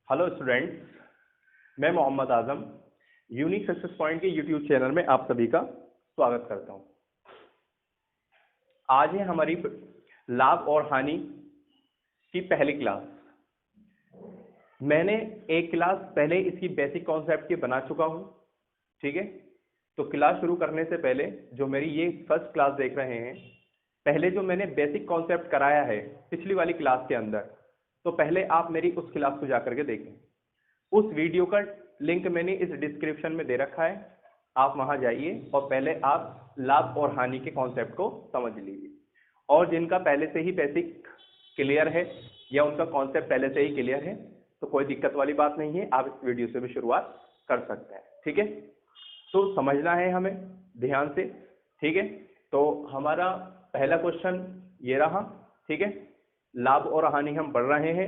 Hello students, मैं Mohammad Azam unique success point के YouTube channel में आप सभी का स्वागत करता हूं। आज है हमारी लाभ और हानि की पहली क्लास। मैंने एक क्लास पहले इसकी बेसिक कॉन्सेप्ट की बना चुका हूं, ठीक है। तो क्लास शुरू करने से पहले जो मेरी ये फर्स्ट क्लास देख रहे हैं, पहले जो मैंने बेसिक कॉन्सेप्ट कराया है पिछली वाली क्लास के अंदर, तो पहले आप मेरी उस क्लास को जाकर के देखें। उस वीडियो का लिंक मैंने इस डिस्क्रिप्शन में दे रखा है, आप वहां जाइए और पहले आप लाभ और हानि के कॉन्सेप्ट को समझ लीजिए। और जिनका पहले से ही बेसिक क्लियर है या उनका कॉन्सेप्ट पहले से ही क्लियर है तो कोई दिक्कत वाली बात नहीं है, आप इस वीडियो से भी शुरुआत कर सकते हैं, ठीक है। तो समझना है हमें ध्यान से, ठीक है। तो हमारा पहला क्वेश्चन ये रहा, ठीक है। लाभ और हानि हम पढ़ रहे हैं।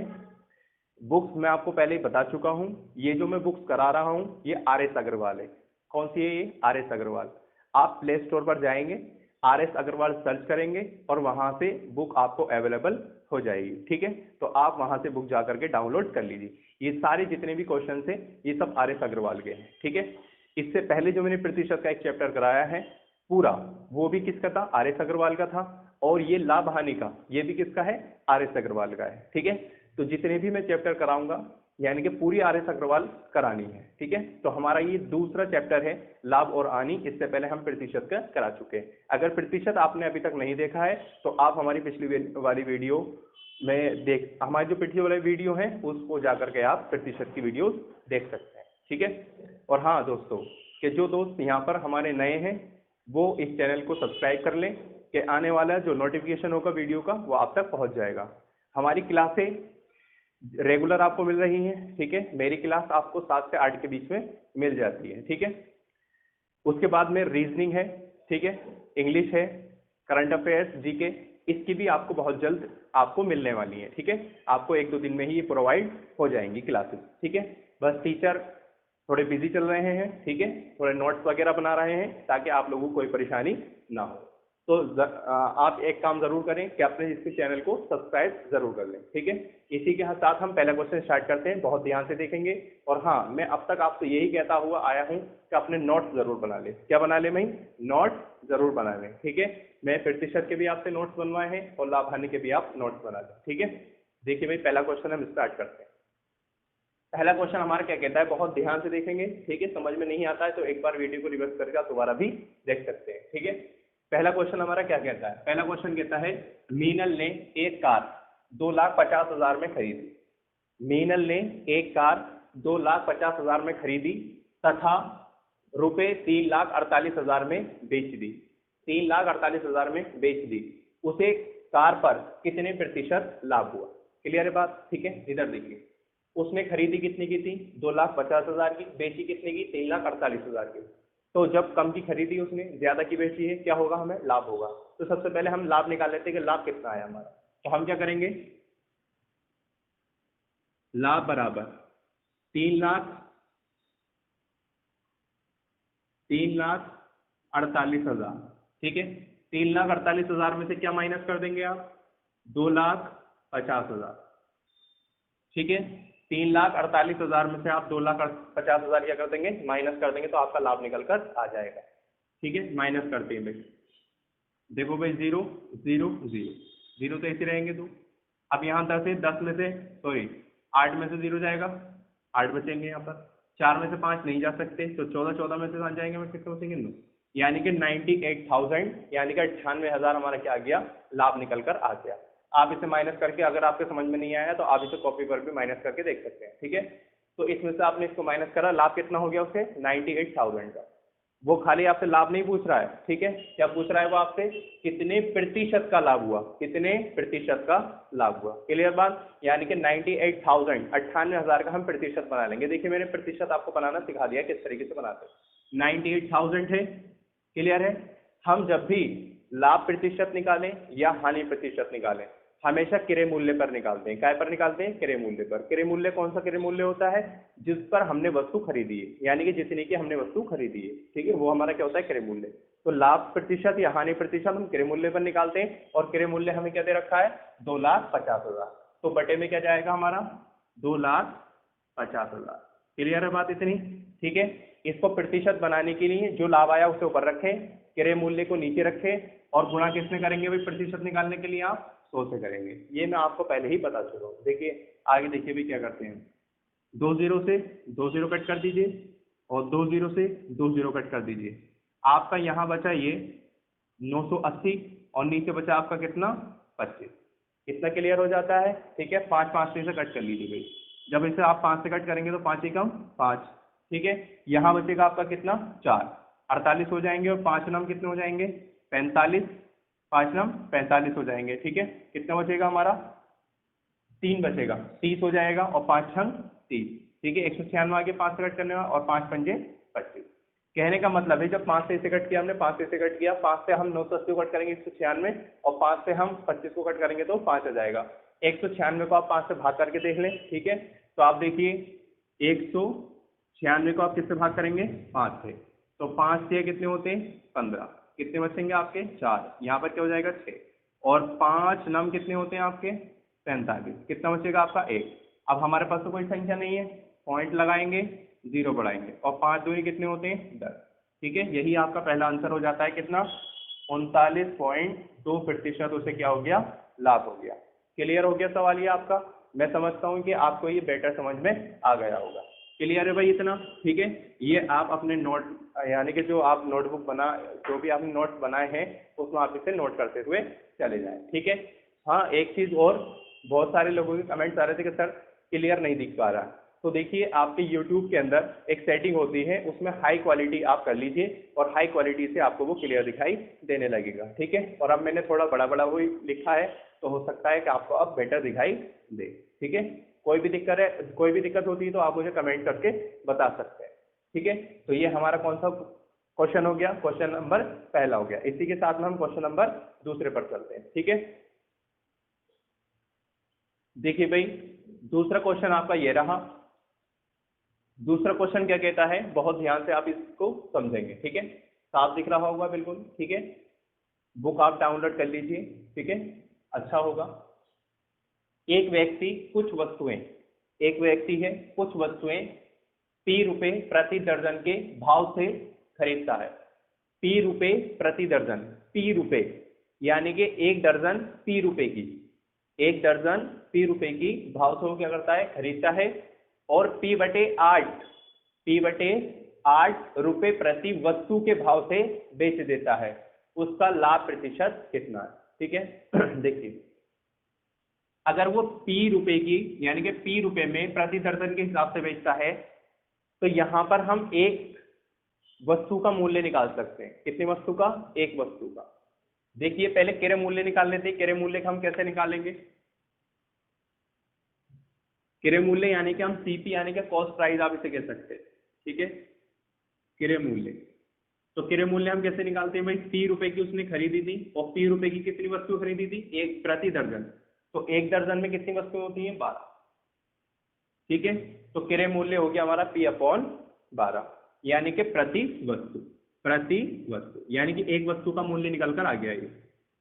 बुक्स मैं आपको पहले ही बता चुका हूं, ये जो मैं बुक्स करा रहा हूं ये आर.एस. अग्रवाल है। कौन सी है ये? आर.एस. अग्रवाल। आप प्ले स्टोर पर जाएंगे, आर.एस. अग्रवाल सर्च करेंगे और वहां से बुक आपको अवेलेबल हो जाएगी, ठीक है। तो आप वहां से बुक जाकर के डाउनलोड कर लीजिए। ये सारे जितने भी क्वेश्चन है ये सब आर.एस. अग्रवाल के हैं, ठीक है। इससे पहले जो मैंने प्रतिशत का एक चैप्टर कराया है पूरा, वो भी किसका था? आर.एस. अग्रवाल का था। और ये लाभ हानि का, ये भी किसका है? आर.एस. अग्रवाल का है, ठीक है। तो जितने भी मैं चैप्टर कराऊंगा यानी कि पूरी आर.एस. अग्रवाल करानी है, ठीक है। तो हमारा ये दूसरा चैप्टर है लाभ और हानि। इससे पहले हम प्रतिशत का करा चुके हैं। अगर प्रतिशत आपने अभी तक नहीं देखा है तो आप हमारी पिछली वाली वीडियो में हमारी जो पिछली वाली वीडियो है उसको जाकर के आप प्रतिशत की वीडियो देख सकते हैं, ठीक है। और हाँ दोस्तों, कि जो दोस्त यहाँ पर हमारे नए हैं वो इस चैनल को सब्सक्राइब कर लें कि आने वाला जो नोटिफिकेशन होगा वीडियो का वो आप तक पहुँच जाएगा। हमारी क्लासें रेगुलर आपको मिल रही है, ठीक है। मेरी क्लास आपको 7 से 8 के बीच में मिल जाती है, ठीक है। उसके बाद में रीजनिंग है, ठीक है, इंग्लिश है, करंट अफेयर्स, जीके, इसकी भी आपको बहुत जल्द आपको मिलने वाली है, ठीक है। आपको 1-2 दिन में ही ये प्रोवाइड हो जाएंगी क्लासेस, ठीक है। बस टीचर थोड़े बिजी चल रहे हैं, ठीक है, थोड़े नोट्स वगैरह बना रहे हैं ताकि आप लोगों को कोई परेशानी ना हो। तो आप एक काम जरूर करें कि अपने इसके चैनल को सब्सक्राइब जरूर कर लें, ठीक है। इसी के साथ हम पहला क्वेश्चन स्टार्ट करते हैं, बहुत ध्यान से देखेंगे। और हाँ, मैं अब तक आपसे यही कहता हुआ आया हूं कि अपने नोट्स जरूर बना लें। क्या बना लें भाई? नोट्स जरूर बना लें, ठीक है। मैं प्रतिशत के भी आपसे नोट्स बनवाए हैं और लाभ हानि के भी आप नोट्स बना लें, ठीक है। देखिए भाई, पहला क्वेश्चन हम स्टार्ट करते हैं। पहला क्वेश्चन हमारा क्या कहता है, बहुत ध्यान से देखेंगे, ठीक है। समझ में नहीं आता है तो एक बार वीडियो को रिवर्स करके आप दोबारा भी देख सकते हैं, ठीक है। पहला क्वेश्चन हमारा क्या कहता है? पहला क्वेश्चन कहता है मीनल ने एक कार 2,50,000 में खरीदी। मीनल ने एक कार 2,50,000 में खरीदी तथा रुपए 3,48,000 में बेच दी। 3,48,000 में बेच दी। उसे कार पर कितने प्रतिशत लाभ हुआ? क्लियर है बात? ठीक है। इधर देखिए, उसने खरीदी कितनी की थी? 2,50,000 की। बेची कितने की? 3,48,000 की। तो जब कम की खरीदी उसने, ज्यादा की बेची है, क्या होगा? हमें लाभ होगा। तो सबसे पहले हम लाभ निकाल लेते हैं कि लाभ कितना आया हमारा। तो हम क्या करेंगे? लाभ बराबर 3,48,000, ठीक है। 3,48,000 में से क्या माइनस कर देंगे आप? 2,50,000, ठीक है। 3,48,000 में से आप 2,50,000 क्या कर देंगे? माइनस कर देंगे, तो आपका लाभ निकल कर आ जाएगा, ठीक है। माइनस करते हैं भाई, देखो भाई, 0 0 0 0 तो ऐसे रहेंगे। तो अब यहाँ 10 है, 10 में से सॉरी 8 में से 0 जाएगा, 8 बचेंगे। यहाँ पर 4 में से 5 नहीं जा सकते, तो 14 में से जाएंगे, मैं कितने बचेंगे? 9। यानी कि 98,000 यानी कि 98,000 हमारा क्या आ गया? लाभ निकल कर आ गया। आप इसे माइनस करके, अगर आपके समझ में नहीं आया तो आप इसे कॉपी पर भी माइनस करके देख सकते हैं, ठीक है। तो इसमें से आपने इसको माइनस करा, लाभ कितना हो गया उसे? 98,000 का। वो खाली आपसे लाभ नहीं पूछ रहा है, ठीक है। क्या पूछ रहा है वो आपसे? कितने प्रतिशत का लाभ हुआ? कितने प्रतिशत का लाभ हुआ? क्लियर बात? यानी कि 98,000, 98,000 का हम प्रतिशत बना लेंगे। देखिए, मैंने प्रतिशत आपको बनाना सिखा दिया किस तरीके से बनाते हैं। 98,000 है, क्लियर है। हम जब भी लाभ प्रतिशत निकालें या हानि प्रतिशत निकालें, हमेशा क्रय मूल्य पर निकालते हैं। काय पर निकालते हैं? क्रय मूल्य पर। क्रय मूल्य कौन सा क्रय मूल्य होता है? जिस पर हमने वस्तु खरीदी है, यानी कि जितने की हमने वस्तु खरीदी है, ठीक है, वो हमारा क्या होता है? क्रय मूल्य। तो लाभ प्रतिशत या हानि प्रतिशत हम क्रय मूल्य पर निकालते हैं, और क्रय मूल्य हमें क्या दे रखा है? 2,50,000। तो बटे में क्या जाएगा हमारा? 2,50,000 50,000। क्लियर है बात इतनी? ठीक है, इसको प्रतिशत बनाने के लिए जो लाभ आया उसे ऊपर रखें, क्रय मूल्य को नीचे रखें, और गुणा किसने करेंगे भाई प्रतिशत निकालने के लिए? आप 100 से करेंगे। ये मैं आपको पहले ही बता चुका हूँ। देखिए आगे देखिए भाई क्या करते हैं, 2 0 से 2 0 कट कर दीजिए, और 2 0 से 2 0 कट कर दीजिए। आपका यहाँ बचा ये 980, और नीचे बचा आपका कितना? 25। कितना क्लियर हो जाता है? ठीक है, 5 5 से कट कर लीजिए भाई। जब इसे आप 5 से कट करेंगे तो 5 ही कम 5। ठीक है, यहाँ बचेगा आपका कितना? 4, 48 हो जाएंगे, और 5 नम कितने हो जाएंगे? 45, 5 नम 45 हो जाएंगे। ठीक है, कितना बचेगा हमारा? 3 बचेगा, 30 हो जाएगा, और 5 छंग 30। ठीक है, 196 आगे 5 से कट करने वाला, और 5 पंजे 25। कहने का मतलब है जब 5 से इसे कट किया हमने, 5 से इसे कट किया, 5 से हम 980 को कट करेंगे 196, और 5 से हम 25 को कट करेंगे तो 5 आ जाएगा। 196 को आप 5 से भाग करके देख लें। ठीक है, तो आप देखिए 196 को आप किससे भाग करेंगे? 5 से। तो 5 से कितने होते हैं? 15। कितने बचेंगे आपके? 4। यहाँ पर क्या हो जाएगा? 6। और 5 नम कितने होते हैं आपके? 45। कितना बचेगा आपका? 1। अब हमारे पास तो कोई संख्या नहीं है, पॉइंट लगाएंगे, 0 बढ़ाएंगे, और 5 दूनी कितने होते हैं? 10। ठीक है, यही आपका पहला आंसर हो जाता है। कितना? 39.2% उसे क्या हो गया? लाभ हो गया। क्लियर हो गया सवाल ये आपका? मैं समझता हूँ कि आपको ये बेटर समझ में आ गया होगा। क्लियर है भाई इतना? ठीक है, ये आप अपने नोट यानी कि जो आप नोटबुक बना, जो भी आपने नोट्स बनाए हैं उसमें आप इसे नोट करते हुए चले जाएं। ठीक है, हाँ एक चीज़ और, बहुत सारे लोगों के कमेंट्स आ रहे थे कि सर क्लियर नहीं दिख पा रहा। तो देखिए आपके YouTube के अंदर एक सेटिंग होती है, उसमें हाई क्वालिटी आप कर लीजिए, और हाई क्वालिटी से आपको वो क्लियर दिखाई देने लगेगा। ठीक है, और अब मैंने थोड़ा बड़ा बड़ा वही लिखा है, तो हो सकता है कि आपको अब बेटर दिखाई दे। ठीक है, कोई भी दिक्कत होती है तो आप मुझे कमेंट करके बता सकते हैं। ठीक है, तो ये हमारा कौन सा क्वेश्चन हो गया? क्वेश्चन नंबर पहला हो गया। इसी के साथ में हम क्वेश्चन नंबर दूसरे पर चलते हैं। ठीक है, देखिए भाई दूसरा क्वेश्चन आपका ये रहा। दूसरा क्वेश्चन क्या कहता है, बहुत ध्यान से आप इसको समझेंगे। ठीक है, साफ दिख रहा होगा बिल्कुल। ठीक है, बुक आप डाउनलोड कर लीजिए। ठीक है, अच्छा होगा। एक व्यक्ति है कुछ वस्तुएं ₹P प्रति दर्जन के भाव से खरीदता है। ₹P प्रति दर्जन, ₹P यानी कि एक दर्जन ₹P की, एक दर्जन ₹P की भाव से वो क्या करता है? खरीदता है। और P/8 रुपए प्रति वस्तु के भाव से बेच देता है। उसका लाभ प्रतिशत कितना है? ठीक है देखिए, अगर वो ₹P की यानी कि ₹P में प्रति दर्जन के हिसाब से बेचता है, तो यहां पर हम एक वस्तु का मूल्य निकाल सकते हैं। कितनी वस्तु का? एक वस्तु का। देखिए पहले क्रय मूल्य निकाल लेते हैं। क्रय मूल्य का हम कैसे निकालेंगे? क्रय मूल्य यानी कि हम CP यानी कि कॉस्ट प्राइस आप इसे कह सकते हैं। ठीक है, क्रय मूल्य। तो क्रय मूल्य हम कैसे निकालते हैं भाई? ₹P की उसने खरीदी थी, और ₹P की कितनी वस्तु खरीदी थी? एक प्रति दर्जन। तो एक दर्जन में कितनी वस्तुएं होती हैं? 12। ठीक है, तो क्रय मूल्य हो गया हमारा P/12, यानी कि प्रति वस्तु यानी कि एक वस्तु का मूल्य निकल कर आ गया ये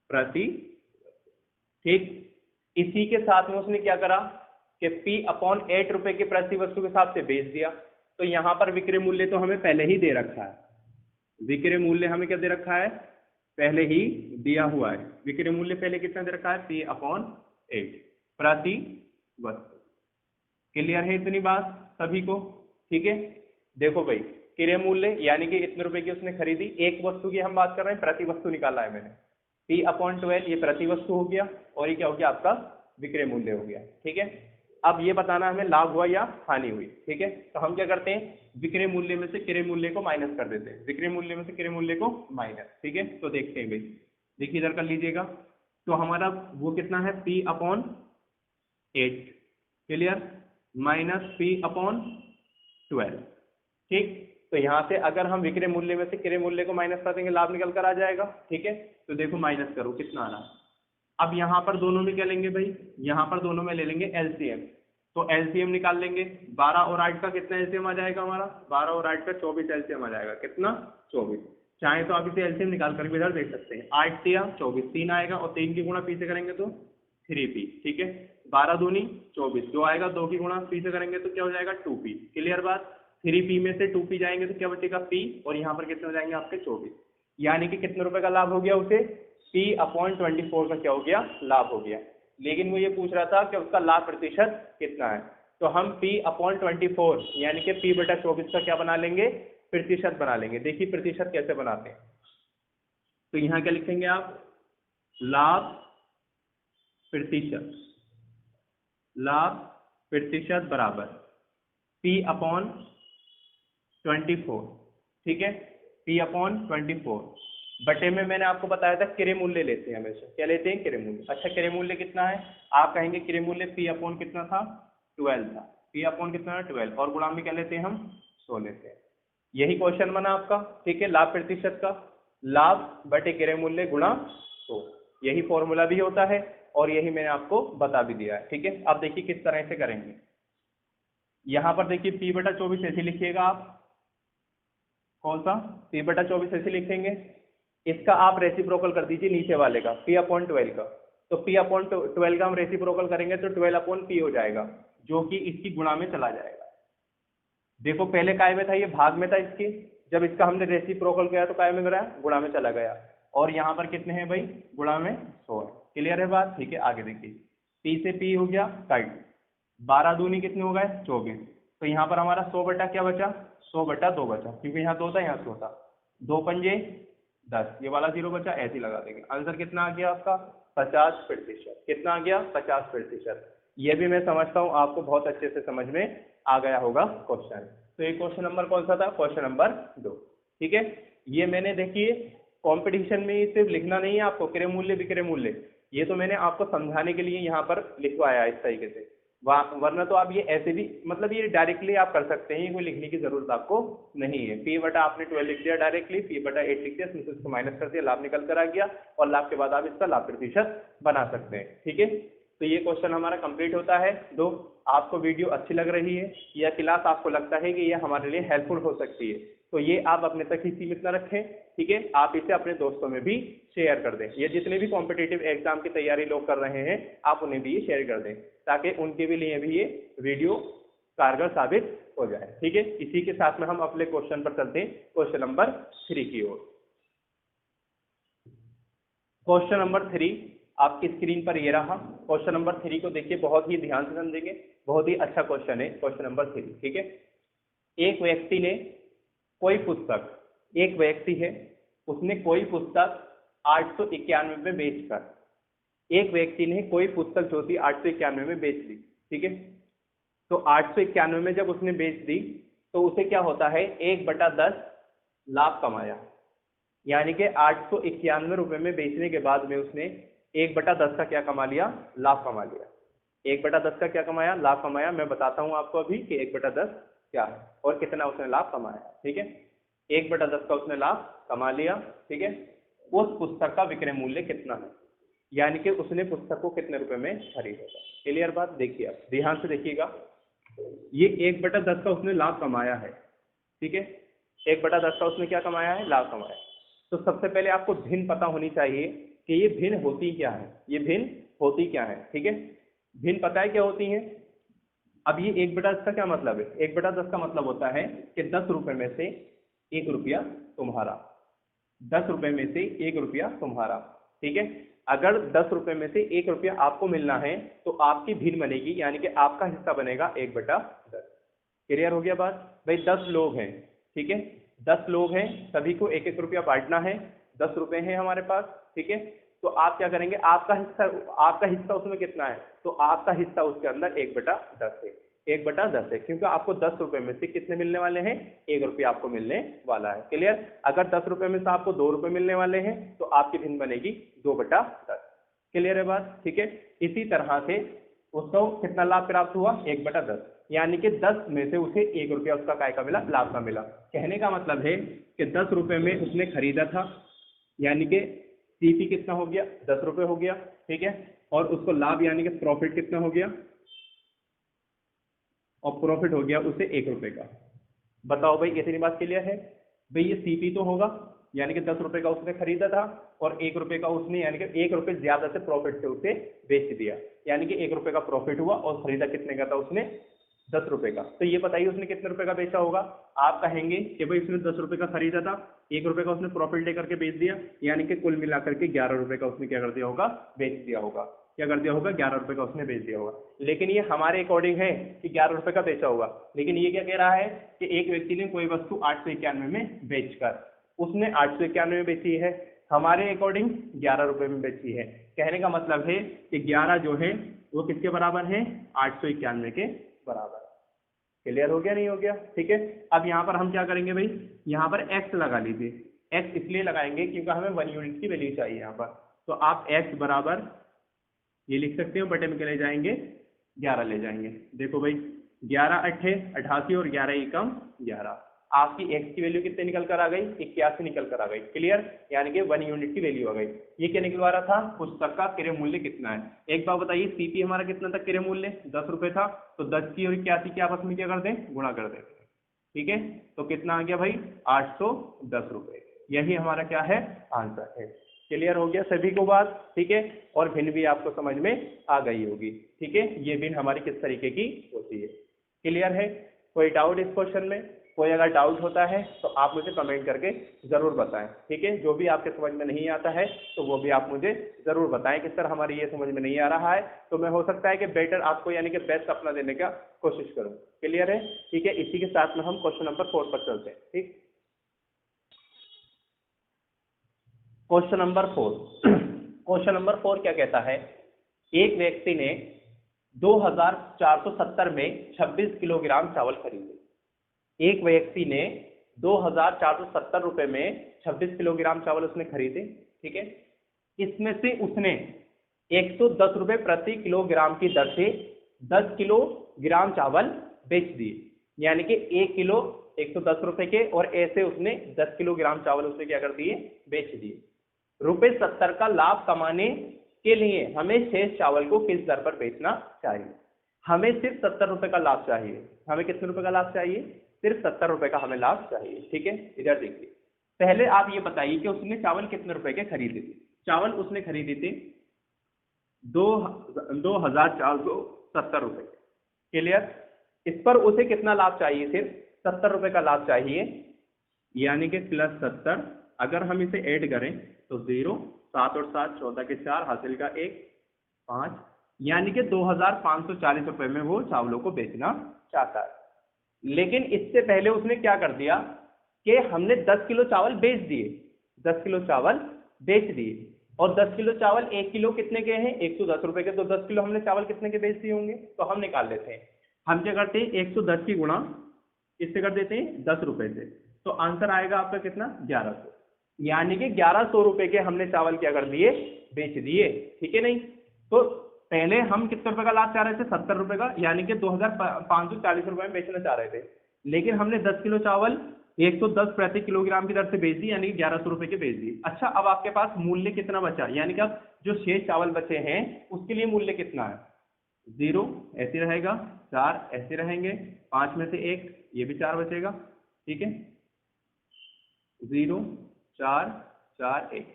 प्रति। ठीक, इसी के साथ में उसने क्या करा कि P/8 के प्रति वस्तु के हिसाब से बेच दिया। तो यहां पर विक्रय मूल्य तो हमें पहले ही दे रखा है। विक्रय मूल्य हमें क्या दे रखा है? पहले ही दिया हुआ है। विक्रय मूल्य पहले कितना दे रखा है? P/8 प्रति वस्तु। क्लियर है इतनी बात सभी को? ठीक है, देखो भाई क्रय मूल्य यानी कि इतने रुपए की उसने खरीदी, एक वस्तु की हम बात कर रहे हैं, प्रति वस्तु निकाला है मैंने। P/12 ये प्रति वस्तु हो गया, और ये क्या हो गया? आपका विक्रय मूल्य हो गया। ठीक है, अब ये बताना हमें लाभ हुआ या हानि हुई। ठीक है, तो हम क्या करते हैं? विक्रय मूल्य में से क्रय मूल्य को माइनस कर देते हैं। विक्रय मूल्य में से क्रय मूल्य को माइनस। ठीक है, तो देखते हैं भाई, देखिए इधर कर लीजिएगा। तो हमारा वो कितना है? P/8 clear, minus P/12। ठीक, तो यहाँ से अगर हम विक्रय मूल्य में से क्रय मूल्य को माइनस कर देंगे, लाभ निकल कर आ जाएगा। ठीक है, तो देखो माइनस करो कितना आ रहा है। अब यहाँ पर दोनों में क्या लेंगे भाई? यहाँ पर दोनों में ले लेंगे LCM। तो LCM निकाल लेंगे। 12 और 8 का कितना LCM आ जाएगा हमारा? 12 और 8 का 24 LCM आ जाएगा। कितना? 24। चाहे तो आप इसे LCM निकाल कर भी इधर देख सकते हैं। 8 या 24, 3 आएगा, और 3 की गुणा P से करेंगे तो 3p, ठीक है। 12 दूनी 24, जो आएगा 2 की गुणा p से करेंगे तो क्या हो जाएगा 2p। क्लियर बात। 3p में से 2p जाएंगे तो क्या बचेगा p, और यहाँ पर कितने हो जाएंगे आपके 24, यानी कि कितने रुपए का लाभ हो गया उसे, p/24 का क्या हो गया, लाभ हो गया। लेकिन वो ये पूछ रहा था कि उसका लाभ प्रतिशत कितना है, तो हम p/24 यानी कि p/24 का क्या बना लेंगे, प्रतिशत बना लेंगे। देखिए प्रतिशत कैसे बनाते हैं, तो यहाँ क्या लिखेंगे आप, लाभ प्रतिशत, लाभ प्रतिशत बराबर p/24, ठीक है। p/24 बटे में मैंने आपको बताया था क्रय मूल्य लेते हैं हमेशा, क्या लेते हैं, क्रय मूल्य। अच्छा क्रय मूल्य कितना है, आप कहेंगे क्रय मूल्य p/ कितना था, 12 था, p/ कितना है 12, और गुणा में क्या लेते हैं हम, 100 लेते हैं। यही क्वेश्चन बना आपका, ठीक है। लाभ प्रतिशत का लाभ बटे क्रय मूल्य गुणा 100, यही फॉर्मूला भी होता है और यही मैंने आपको बता भी दिया है, ठीक है। अब देखिए किस तरह से करेंगे। यहाँ पर देखिए p/24 ऐसे लिखिएगा आप, कौन सा, p/24 ऐसे लिखेंगे। इसका आप रेसिप्रोकल कर दीजिए नीचे वाले का, p/12 का, तो p/12 का हम रेसिप्रोकल करेंगे तो 12/p हो जाएगा, जो कि इसकी गुणा में चला जाएगा। देखो पहले काय में था, ये भाग में था इसके, जब इसका हमने रेसिप्रोकल किया तो काय में गया, गुणा में चला गया, और यहाँ पर कितने हैं भाई, गुणा में 100 है। क्लियर है बात, ठीक है। आगे देखिए, p से p हो गया काट, 12 दूनी कितने हो गए 24, तो यहाँ पर हमारा 100 बटा क्या बचा, 100/2 बचा, क्योंकि यहाँ 2 था यहाँ 100 था, 2 पंजे 10, ये वाला 0 बचा, ऐसे ही लगा देंगे। आंसर कितना आ गया आपका, 50%। कितना आ गया, 50%। ये भी मैं समझता हूँ आपको बहुत अच्छे से समझ में आ गया होगा क्वेश्चन। तो ये क्वेश्चन नंबर कौन सा था, क्वेश्चन नंबर 2, ठीक है। ये मैंने देखिए कंपटीशन में सिर्फ लिखना नहीं है आपको, क्रय मूल्य विक्रय मूल्य, ये तो मैंने आपको समझाने के लिए यहाँ पर लिखवाया है इस तरीके से, वरना तो आप ये ऐसे भी, मतलब ये डायरेक्टली आप कर सकते हैं, कोई लिखने की जरूरत आपको नहीं है। p/ आपने 12 लिख दिया डायरेक्टली, p/8 लिख दिया, इसको माइनस कर दिया, लाभ निकल कर आ गया, और लाभ के बाद आप इसका लाभ प्रतिशत बना सकते हैं, ठीक है। तो ये क्वेश्चन हमारा कंप्लीट होता है। दो, आपको वीडियो अच्छी लग रही है या क्लास आपको लगता है कि ये हमारे लिए हेल्पफुल हो सकती है, तो ये आप अपने तक ही सीमित न रखें, ठीक है। आप इसे अपने दोस्तों में भी शेयर कर दें, ये जितने भी कॉम्पिटिटिव एग्जाम की तैयारी लोग कर रहे हैं आप उन्हें भी ये शेयर कर दें, ताकि उनके भी लिए भी ये वीडियो कारगर साबित हो जाए, ठीक है। इसी के साथ में हम अपने क्वेश्चन पर चलते हैं, क्वेश्चन नंबर 3 की ओर। क्वेश्चन नंबर 3 आपकी स्क्रीन पर ये रहा। क्वेश्चन नंबर 3 को देखिए, बहुत ही ध्यान से समझेंगे, बहुत ही अच्छा क्वेश्चन है क्वेश्चन नंबर 3, ठीक है। एक व्यक्ति ने कोई पुस्तक, एक व्यक्ति है उसने कोई पुस्तक 891 में बेचकर, एक व्यक्ति ने कोई पुस्तक जो थी 891 में बेच दी, ठीक है। तो 891 में जब उसने बेच दी तो उसे क्या होता है, 1/10 लाभ कमाया, यानी कि 891 रुपए में बेचने के बाद में उसने 1/10 का क्या कमा लिया, लाभ कमा लिया। 1/10 का क्या कमाया, लाभ कमाया। मैं बताता हूं आपको अभी कि 1/10 क्या है और कितना उसने लाभ कमाया, ठीक है। 1/10 का उसने लाभ कमा लिया, ठीक है। उस पुस्तक का विक्रय मूल्य कितना है, यानी कि उसने पुस्तक को कितने रुपए में खरीदा था। क्लियर बात, देखिए आप ध्यान से देखिएगा, ये 1/10 का उसने लाभ कमाया है, ठीक है। 1/10 का उसने क्या कमाया है, लाभ कमाया। तो सबसे पहले आपको भिन्न पता होनी चाहिए कि ये भिन्न होती क्या है, ये भिन्न होती क्या है, ठीक है। भिन्न पता है क्या होती है। अब ये 1/10 का क्या मतलब है, 1/10 का मतलब होता है कि 10 रुपए में से 1 रुपया तुम्हारा, 10 रुपए में से 1 रुपया तुम्हारा, ठीक है। अगर 10 रुपए में से 1 रुपया आपको मिलना है तो आपकी भिन्न बनेगी, यानी कि आपका हिस्सा बनेगा 1/10। क्लियर हो गया बात भाई। 10 लोग हैं, ठीक है, 10 लोग हैं, सभी को 1-1 रुपया बांटना है, 10 रुपए हैं हमारे पास, ठीक है। तो आप क्या करेंगे, आपका हिस्सा उसमें कितना है, तो आपका हिस्सा उसके अंदर 1/10 है, 1/10 है, क्योंकि आपको 10 रुपए में से कितने मिलने वाले हैं, 1 रुपया आपको मिलने वाला है। क्लियर। अगर 10 रुपए में से आपको 2 रुपए मिलने वाले हैं तो आपकी भिन्न बनेगी 2/10। क्लियर है बात, ठीक है। इसी तरह से उसको कितना लाभ प्राप्त हुआ, 1/10, यानी कि 10 में से उसे 1 रुपया उसका काय का मिला, लाभ का मिला। कहने का मतलब है कि 10 रुपए में उसने खरीदा था, यानी कि सीपी कितना हो गया, 10 रुपए हो गया, ठीक है। और उसको लाभ यानी कि प्रॉफिट कितना हो गया, और प्रॉफिट हो गया उसे 1 रुपए का। बताओ भाई, इतनी बात क्लियर है भाई। ये सीपी तो होगा, यानी कि 10 रुपए का उसने खरीदा था और 1 रुपए का उसने यानी कि 1 रुपए ज्यादा से प्रॉफिट से उसे बेच दिया, यानी कि 1 रुपए का प्रॉफिट हुआ और खरीदा कितने का था उसने 10 रुपए का। तो ये बताइए उसने कितने रुपए का बेचा होगा। आप कहेंगे कि भाई उसने 10 रुपए का खरीदा था, 1 रुपए का उसने प्रॉफिट लेकर के बेच दिया, यानी कि कुल मिलाकर के 11 रुपए का उसने क्या कर दिया होगा, बेच दिया होगा। क्या कर दिया होगा, 11 रुपए का उसने बेच दिया होगा। लेकिन ये हमारे अकॉर्डिंग है कि 11 रुपए का बेचा होगा, लेकिन ये क्या कह रहा है कि एक व्यक्ति ने कोई वस्तु 891 में बेचकर उसने 891 में बेची है, हमारे अकॉर्डिंग 11 रुपए में बेची है। कहने का मतलब है कि 11 जो है वो किसके बराबर है, 891 के बराबर। क्लियर हो गया, नहीं हो गया? ठीक है। अब यहाँ पर हम क्या करेंगे भाई, यहाँ पर x लगा लीजिए। x इसलिए लगाएंगे क्योंकि हमें 1 यूनिट की वैल्यू चाहिए यहाँ पर। तो आप x बराबर ये लिख सकते हो, बटे में ले जाएंगे 11 ले जाएंगे। देखो भाई 11 अट्ठे 88 और 11 एकम 11, आपकी x की वैल्यू कितने निकल कर आ गई, 81 निकल कर आ गई। क्लियर, यानी कि 1 यूनिट की वैल्यू आ गई। ये क्या निकलवा रहा था, पुस्तक का क्रय मूल्य कितना है। एक बात बताइए, सीपी हमारा कितना था, क्रय मूल्य 10 रुपए था, तो 10 की और 81 की आपस में क्या कर दें, गुणा कर दें। ठीक है, तो कितना आ गया भाई, 810 रुपए। यही हमारा क्या है, आंसर है। क्लियर हो गया सभी को बात? ठीक है, और भिन्न भी आपको समझ में आ गई होगी। ठीक है, ये भिन्न हमारी किस तरीके की होती है। क्लियर है? कोई डाउट इस क्वेश्चन में? कोई अगर डाउट होता है तो आप मुझे कमेंट करके जरूर बताएं। ठीक है, जो भी आपके समझ में नहीं आता है तो वो भी आप मुझे जरूर बताएं कि सर हमारी ये समझ में नहीं आ रहा है, तो मैं हो सकता है कि बेटर आपको यानी कि बेस्ट अपना देने का कोशिश करूं। क्लियर है? ठीक है, इसी के साथ में हम क्वेश्चन नंबर 4 पर चलते हैं। ठीक, क्वेश्चन नंबर 4। क्वेश्चन नंबर 4 क्या कहता है, एक व्यक्ति ने 2470 में 26 किलोग्राम चावल खरीदे। एक व्यक्ति ने 2470 रुपए में 26 किलोग्राम चावल उसने खरीदे। ठीक है, इसमें से उसने 110 रुपए प्रति किलोग्राम की दर से 10 किलोग्राम चावल बेच दिए, यानी कि 1 किलो 110 रुपए के, और ऐसे उसने 10 किलोग्राम चावल उसने क्या कर दिए, बेच दिए। रुपए 70 का लाभ कमाने के लिए हमें शेष चावल को किस दर पर बेचना चाहिए। हमें सिर्फ 70 रुपए का लाभ चाहिए। हमें कितने रुपए का लाभ चाहिए, सिर्फ 70 रुपए का हमें लाभ चाहिए। ठीक है, इधर देखिए, पहले आप ये बताइए कि उसने चावल कितने रुपए के खरीदे थे। चावल उसने खरीदे थे 2470 रुपए। क्लियर, इस पर उसे कितना लाभ चाहिए, सिर्फ 70 रुपए का लाभ चाहिए, यानी कि प्लस 70। अगर हम इसे ऐड करें तो 0, 7 और 7 14 के 4, हासिल का 1 5, यानी कि 2540 रुपए में वो चावलों को बेचना चाहता है। लेकिन इससे पहले उसने क्या कर दिया कि हमने 10 किलो चावल बेच दिए, 10 किलो चावल बेच दिए, और 10 किलो चावल 1 किलो कितने के हैं, 110 रुपए के। तो 10 किलो हमने चावल कितने के बेच दिए होंगे, तो हम निकाल लेते हैं। हम क्या करते हैं, 110 की गुणा इससे कर देते हैं 10 रुपए से, तो आंसर आएगा आपका कितना, 1100। यानी कि 1100 रुपए के हमने चावल क्या कर दिए, बेच दिए। ठीक है, नहीं तो पहले हम कितने रुपए का लाभ चाह रहे थे, 70 रुपए का, यानी कि 2540 रुपए में बेचना चाह रहे थे। लेकिन हमने 10 किलो चावल 110 प्रति किलोग्राम की दर से बेच दी, यानी कि 1100 रुपए के बेच दिए। अच्छा, अब आपके पास मूल्य कितना बचा, यानी कि अब जो शेष चावल बचे हैं उसके लिए मूल्य कितना है, 0 ऐसे रहेगा, 4 ऐसे रहेंगे, 5 में से 1 ये भी 4 बचेगा। ठीक है, 0 4 4 1,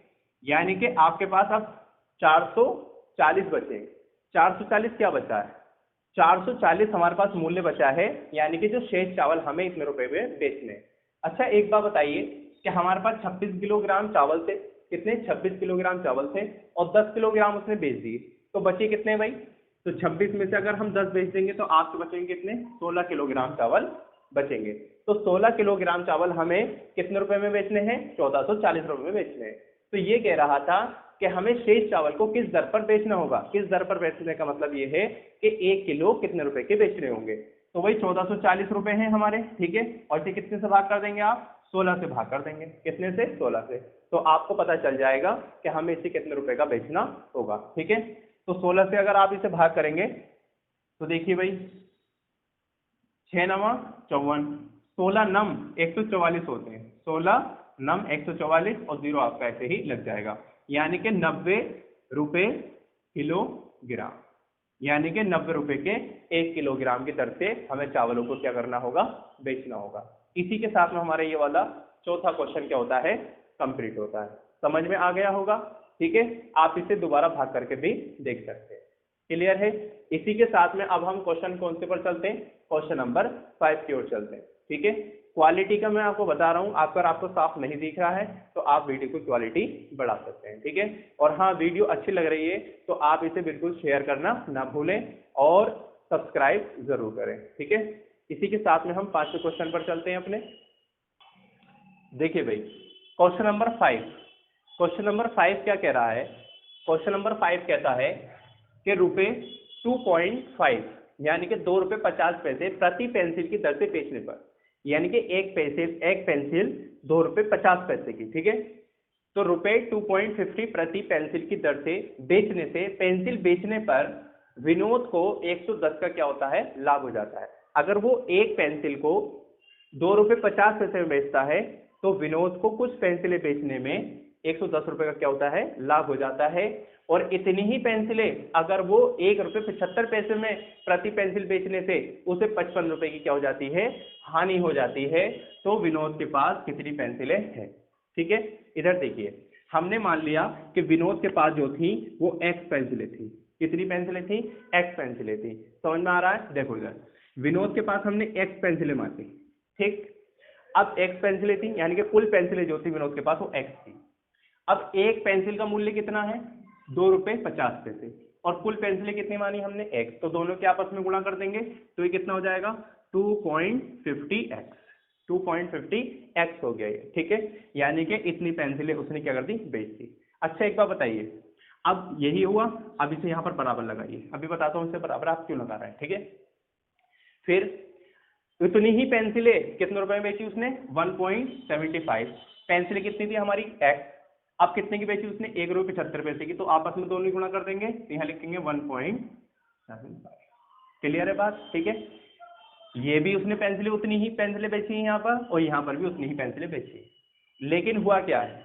यानी कि आपके पास अब 440 बचे। 440 क्या बचा है, 440 हमारे पास मूल्य बचा है, यानी कि जो शेष चावल हमें इतने रुपए में बेचने। अच्छा, एक बात बताइए कि हमारे पास 26 किलोग्राम चावल थे, कितने, 26 किलोग्राम चावल थे, और 10 किलोग्राम उसने बेच दिए, तो बचे कितने भाई, तो 26 में से अगर हम 10 बेच देंगे तो आपके बचेंगे कितने, 16 किलोग्राम चावल बचेंगे। तो 16 किलोग्राम चावल हमें कितने रुपए में बेचने हैं, 1440 रुपए में बेचने हैं। तो ये कह रहा था कि हमें शेष चावल को किस दर पर बेचना होगा। किस दर पर बेचने का मतलब ये है कि 1 किलो कितने रुपए के बेचने होंगे, तो वही 1440 रुपए हैं हमारे। ठीक है, और ये कितने से भाग कर देंगे आप, 16 से भाग कर देंगे। कितने से, 16 से। तो आपको पता चल जाएगा कि हमें इसे कितने रुपए का बेचना होगा। ठीक है, तो 16 से अगर आप इसे भाग करेंगे तो देखिए भाई 6 नवा 54, 16 नम 144 होते हैं, 16 नम 144, और 0 आपका ऐसे ही लग जाएगा, यानी कि 90 रुपए किलोग्राम, यानी कि 90 रुपए के 1 किलोग्राम की दर से हमें चावलों को क्या करना होगा, बेचना होगा। इसी के साथ में हमारा ये वाला चौथा क्वेश्चन क्या होता है, कंप्लीट होता है। समझ में आ गया होगा, ठीक है। आप इसे दोबारा भाग करके भी देख सकते हैं। क्लियर है। इसी के साथ में अब हम क्वेश्चन कौन से पर चलते हैं, क्वेश्चन नंबर 5 की ओर चलते हैं, ठीक है। क्वालिटी का मैं आपको बता रहा हूं, अगर आपको साफ नहीं दिख रहा है तो आप वीडियो की क्वालिटी बढ़ा सकते हैं, ठीक है। और हाँ, वीडियो अच्छी लग रही है तो आप इसे बिल्कुल शेयर करना ना भूलें और सब्सक्राइब जरूर करें, ठीक है। इसी के साथ में हम 5वें क्वेश्चन पर चलते हैं अपने। देखिए भाई, क्वेश्चन नंबर 5, क्वेश्चन नंबर 5 क्या कह रहा है। क्वेश्चन नंबर 5 कहता है कि रुपए 2.5 यानी कि 2 रुपये 50 पैसे प्रति पेंसिल की दर से बेचने पर, यानी कि एक पेंसिल 2 रुपये 50 पैसे की, ठीक है। तो रुपए 2.50 प्रति पेंसिल की दर से बेचने से पेंसिल बेचने पर विनोद को 110 का क्या होता है, लाभ हो जाता है। अगर वो एक पेंसिल को 2 रुपये 50 पैसे में बेचता है तो विनोद को कुछ पेंसिलें बेचने में 110 रुपए का क्या होता है, लाभ हो जाता है। और इतनी ही पेंसिलें अगर वो 1 रुपये 75 पैसे में प्रति पेंसिल बेचने से उसे 55 रुपए की क्या हो जाती है, हानि हो जाती है। तो विनोद के पास कितनी पेंसिलें हैं, ठीक है। इधर देखिए, हमने मान लिया कि विनोद के पास जो थी वो एक्स पेंसिलें थी। कितनी पेंसिलें थी, एक्स पेंसिलें थी। समझ में आ रहा है। देखो इधर विनोद के पास हमने एक्स पेंसिलें मानी, ठीक। अब एक्स पेंसिलें थी यानी कि कुल पेंसिलें जो थी विनोद के पास वो एक्स थी। अब एक पेंसिल का मूल्य कितना है, 2 रुपये 50 पैसे, और कुल पेंसिलें कितनी मानी हमने, एक्स। तो दोनों के आपस में गुणा कर देंगे तो ये कितना हो जाएगा, 2.50x, 2.50x हो गया ये, ठीक है। यानी कि इतनी पेंसिलें उसने क्या कर दी, बेच दी। अच्छा एक बात बताइए, अब यही हुआ, अब इसे यहां पर बराबर लगाइए। अभी बताता हूं इसे बराबर आप क्यों लगा रहे हैं, ठीक है। फिर इतनी ही पेंसिलें कितने रुपए में बेची उसने, 1.75। पेंसिलें कितनी थी हमारी, एक्स। अब कितने की बेची उसने, 1 रुपये 75 पैसे की। तो आपस में दोनों गुणा कर देंगे, यहाँ लिखेंगे 1.75। क्लियर है बात, ठीक है। ये भी उसने पेंसिलें उतनी ही पेंसिलें बेची यहाँ पर, और यहाँ पर भी उतनी ही पेंसिलें बेची। लेकिन हुआ क्या है,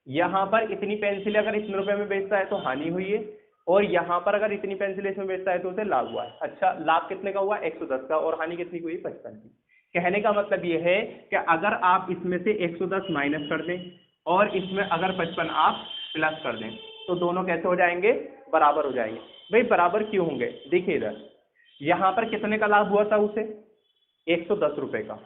यहाँ पर इतनी पेंसिलें अगर इतने रुपए में बेचता है तो हानि हुई है, और यहाँ पर अगर इतनी पेंसिल इसमें बेचता है तो उसे लाभ हुआ है। अच्छा, लाभ कितने का हुआ, 110 का, और हानि कितनी हुई, 55 की। कहने का मतलब ये है कि अगर आप इसमें से 110 माइनस कर दें और इसमें अगर 55 आप प्लस कर दें तो दोनों कैसे हो जाएंगे, बराबर हो जाएंगे। भाई बराबर क्यों होंगे, देखिए इधर यहाँ पर कितने का लाभ हुआ था उसे, 110 रुपए का,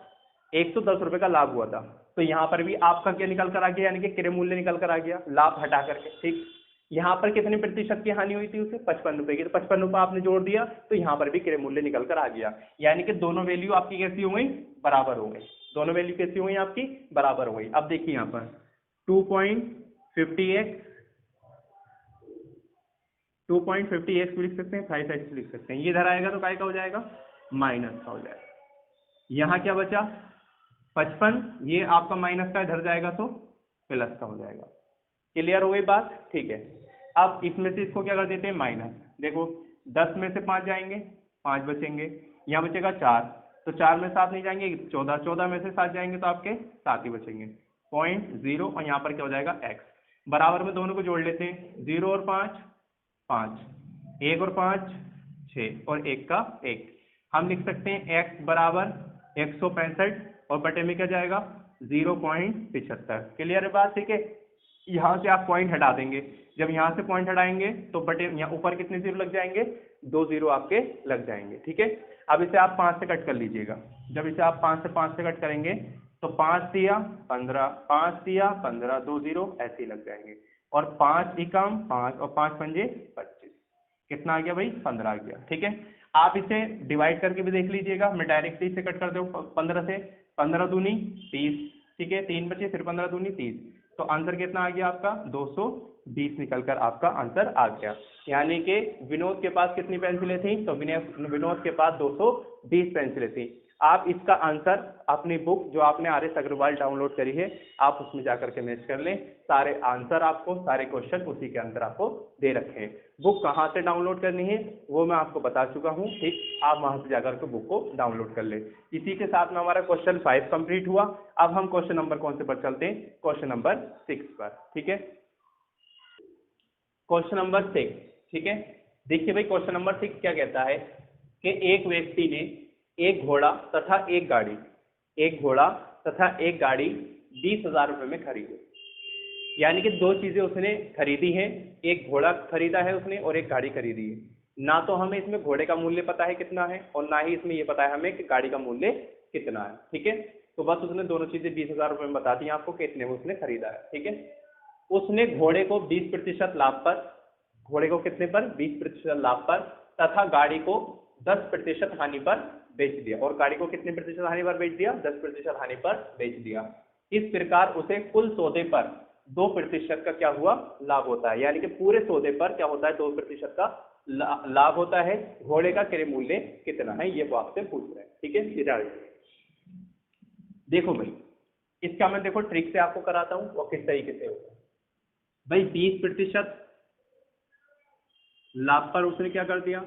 110 रुपए का लाभ हुआ था। तो यहाँ पर भी आपका क्या निकल कर आ गया, यानी कि क्रय मूल्य निकल कर आ गया, लाभ हटा करके, ठीक। यहाँ पर कितने प्रतिशत की हानि हुई थी उसे, 55 रुपए की। तो 55 रुपए आपने जोड़ दिया तो यहाँ पर भी क्रय मूल्य निकल कर आ गया। यानी कि दोनों वैल्यू आपकी कैसी हो गई, बराबर हो गई। दोनों वैल्यू कैसी हो गई आपकी, बराबर हो गई। अब देखिए यहाँ पर 2.50x, 2.50x भी लिख सकते हैं, 5x लिख सकते हैं। ये इधर आएगा तो काय का हो जाएगा, माइनस का हो जाएगा। यहाँ क्या बचा, 55, ये आपका माइनस का इधर जाएगा तो प्लस का हो जाएगा। क्लियर हो गई बात, ठीक है। अब इसमें से इसको क्या कर देते हैं, माइनस। देखो 10 में से 5 जाएंगे, 5 बचेंगे, यहाँ बचेगा 4, तो 4 में 7 नहीं जाएंगे, 14, 14 में से 7 जाएंगे तो आपके 7 ही बचेंगे, 0.0, और यहाँ पर क्या हो जाएगा, x। बराबर में दोनों को जोड़ लेते हैं, 0 और 5, 5, 1 और 5, 6, और 1 का 1। हम लिख सकते हैं x बराबर 165, और बटे में क्या जाएगा, 0.75। क्लियर है बात, ठीक है। यहाँ से आप पॉइंट हटा देंगे, जब यहाँ से पॉइंट हटाएंगे तो बटे यहाँ ऊपर कितने जीरो लग जाएंगे, 2 जीरो आपके लग जाएंगे, ठीक है। अब इसे आप 5 से कट कर लीजिएगा। जब इसे आप 5 से कट करेंगे तो 5 दिया 15, 5 दिया 15, 2 जीरो ऐसे ही लग जाएंगे, और 5 एकम 5, और 5 पंजे 25, कितना आ गया भाई, 15 आ गया, ठीक है। आप इसे डिवाइड करके भी देख लीजिएगा, मैं डायरेक्टली इसे कट कर दूँ 15 से, 15 दूनी 30, ठीक है, 3 बचे, फिर 15 दूनी 30, तो आंसर कितना आ गया आपका, 220 निकलकर आपका आंसर आ गया। यानी कि विनोद के पास कितनी पेंसिलें थी, तो विनोद के पास 220 पेंसिलें थी। आप इसका आंसर अपनी बुक जो आपने आर एस अग्रवाल डाउनलोड करी है, आप उसमें जाकर के मैच कर लें। सारे आंसर आपको, सारे क्वेश्चन उसी के अंदर आपको दे रखे हैं। बुक कहाँ से डाउनलोड करनी है वो मैं आपको बता चुका हूँ, ठीक। आप वहां से जाकर के बुक को डाउनलोड कर लें। इसी के साथ में हमारा क्वेश्चन 5 कंप्लीट हुआ। अब हम क्वेश्चन नंबर कौन से पर चलते हैं, क्वेश्चन नंबर 6 पर, ठीक है। क्वेश्चन नंबर 6, ठीक है। देखिए भाई क्वेश्चन नंबर 6 क्या कहता है कि एक व्यक्ति ने एक घोड़ा तथा एक गाड़ी 20,000 रुपए में खरीदे। यानी कि दो चीजें उसने खरीदी हैं, एक घोड़ा खरीदा है उसने और एक गाड़ी खरीदी है। ना तो हमें इसमें घोड़े का मूल्य पता है कितना है और ना ही इसमें ये पता है हमें कि गाड़ी का मूल्य कितना है। ठीक है, तो बस उसने दोनों चीजें 20,000 रुपये में बता दी आपको कि इतने में उसने खरीदा है। ठीक है, उसने घोड़े को 20% लाभ पर, घोड़े को कितने पर, 20% लाभ पर, तथा गाड़ी को 10% हानि पर बेच दिया। और गाड़ी को कितने प्रतिशत हानि पर बेच दिया, 10% हानि पर बेच दिया। इस प्रकार उसे कुल सौदे पर 2% का क्या हुआ, लाभ होता है। यानी कि पूरे सौदे पर क्या होता है, 2% का लाभ होता है। घोड़े का क्रय मूल्य कितना है ये वो आपसे पूछ रहे हैं। ठीक है, सीधा देखो भाई, इसका मैं देखो ट्रिक से आपको कराता हूं और किस तरीके से होगा। भाई 20% लाभ पर उसने क्या कर दिया,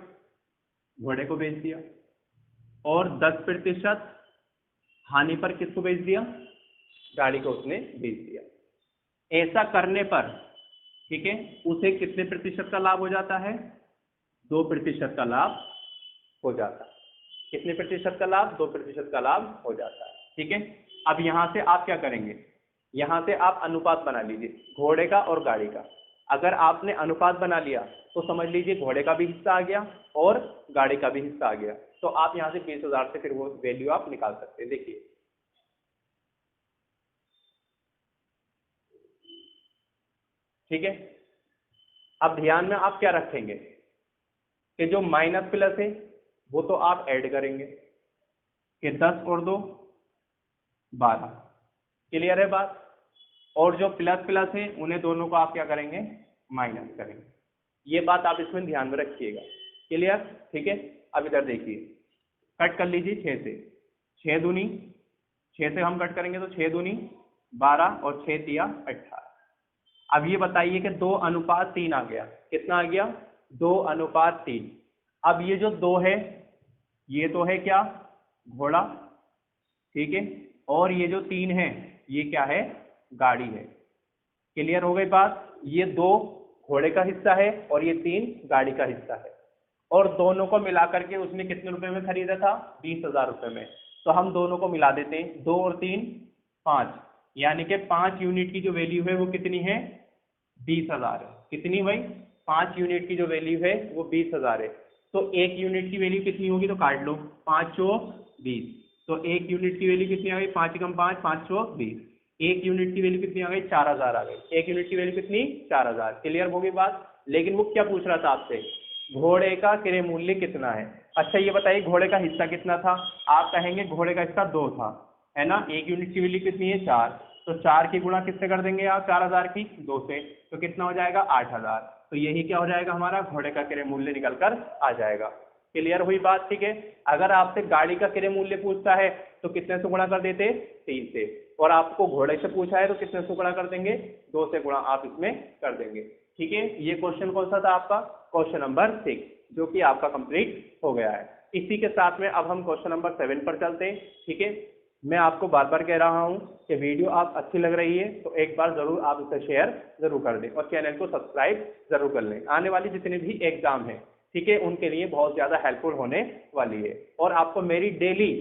घोड़े को बेच दिया, और 10% हानि पर किसको बेच दिया, गाड़ी को उसने बेच दिया। ऐसा करने पर, ठीक है, उसे कितने प्रतिशत का लाभ हो जाता है, 2% का लाभ हो जाता है। कितने प्रतिशत का लाभ, 2% का लाभ हो जाता है। ठीक है, अब यहां से आप क्या करेंगे, यहां से आप अनुपात बना लीजिए घोड़े का और गाड़ी का। अगर आपने अनुपात बना लिया तो समझ लीजिए घोड़े का भी हिस्सा आ गया और गाड़ी का भी हिस्सा आ गया। तो आप यहां से 20,000 से फिर वो वैल्यू आप निकाल सकते हैं। देखिए, ठीक है, अब ध्यान में आप क्या रखेंगे कि जो माइनस प्लस है वो तो आप ऐड करेंगे कि 10 और 2 12। क्लियर है बात, और जो प्लस प्लस है उन्हें दोनों को आप क्या करेंगे, माइनस करेंगे। ये बात आप इसमें ध्यान में रखिएगा। क्लियर, ठीक है। अब इधर देखिए, कट कर लीजिए 6 से, 6 दूनी, 6 से हम कट करेंगे तो 6 दूनी 12 और 6 तिया 18। अब ये बताइए कि 2:3 आ गया, कितना आ गया, 2:3। अब ये जो 2 है ये तो है क्या, घोड़ा, ठीक है, और ये जो 3 है ये क्या है, गाड़ी है। क्लियर हो गई बात, ये 2 घोड़े का हिस्सा है और ये 3 गाड़ी का हिस्सा है। और दोनों को मिलाकर के उसने कितने रुपए में खरीदा था, 20,000 रुपए में। तो हम दोनों को मिला देते हैं, 2 और 3 5, यानी कि 5 यूनिट की जो वैल्यू है वो कितनी है, 20,000 है। कितनी भाई, 5 यूनिट की जो वैल्यू है वो 20,000 है। तो 1 यूनिट की वैल्यू कितनी होगी, तो काट लो, 5 चौक 20। तो 1 यूनिट की वैल्यू कितनी आ गई, 5 कम 5, 5 चौक 20। 1 यूनिट की वैल्यू कितनी आ गई, 4,000 आ गई। 1 यूनिट की वैल्यू कितनी, 4,000। क्लियर हो गई बात। लेकिन वो क्या पूछ रहा था आपसे, घोड़े का क्रय मूल्य कितना है। अच्छा ये बताइए घोड़े का हिस्सा कितना था, आप कहेंगे घोड़े का हिस्सा 2 था, है ना। 1 यूनिट की वैल्यू कितनी है, 4। तो 4 की गुणा किससे कर देंगे आप, 4,000 की 2 से, तो कितना हो जाएगा, 8,000। तो यही क्या हो जाएगा, हमारा घोड़े का क्रय मूल्य निकल कर आ जाएगा। क्लियर हुई बात, ठीक है। अगर आपसे गाड़ी का क्रय मूल्य पूछता है तो कितने से गुणा कर देते, 3 से। और आपको घोड़े से पूछा है तो कितने से गुणा कर देंगे, 2 से गुणा आप इसमें कर देंगे। ठीक है, ये क्वेश्चन कौन सा था आपका, क्वेश्चन नंबर 6, जो कि आपका कंप्लीट हो गया है। इसी के साथ में अब हम क्वेश्चन नंबर 7 पर चलते हैं। ठीक है, मैं आपको बार बार कह रहा हूं कि वीडियो आप अच्छी लग रही है तो एक बार जरूर आप इसे शेयर जरूर कर दें और चैनल को सब्सक्राइब जरूर कर लें। आने वाली जितने भी एग्जाम हैं, ठीक है, उनके लिए बहुत ज्यादा हेल्पफुल होने वाली है। और आपको मेरी डेली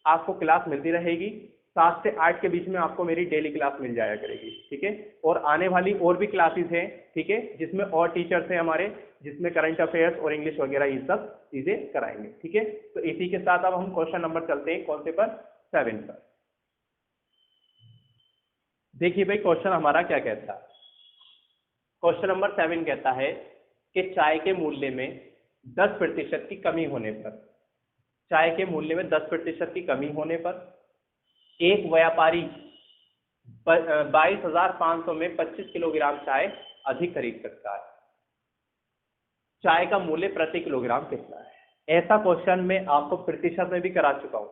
आपको क्लास मिलती रहेगी, 7 से 8 के बीच में आपको मेरी डेली क्लास मिल जाया करेगी। ठीक है, और आने वाली और भी क्लासेस हैं, ठीक है, जिसमें और टीचर्स हैं हमारे, जिसमें करंट अफेयर्स और इंग्लिश वगैरह ये सब चीजें कराएंगे। ठीक है, तो इसी के साथ अब हम क्वेश्चन नंबर चलते हैं, कौन से पर, 7 पर। देखिए भाई क्वेश्चन हमारा क्या कहता है, क्वेश्चन नंबर 7 कहता है कि चाय के मूल्य में 10% की कमी होने पर, चाय के मूल्य में 10% की कमी होने पर एक व्यापारी 22,500 में 25 किलोग्राम चाय अधिक खरीद सकता है। चाय का मूल्य प्रति किलोग्राम कितना है। ऐसा क्वेश्चन मैं आपको प्रतिशत में भी करा चुका हूं,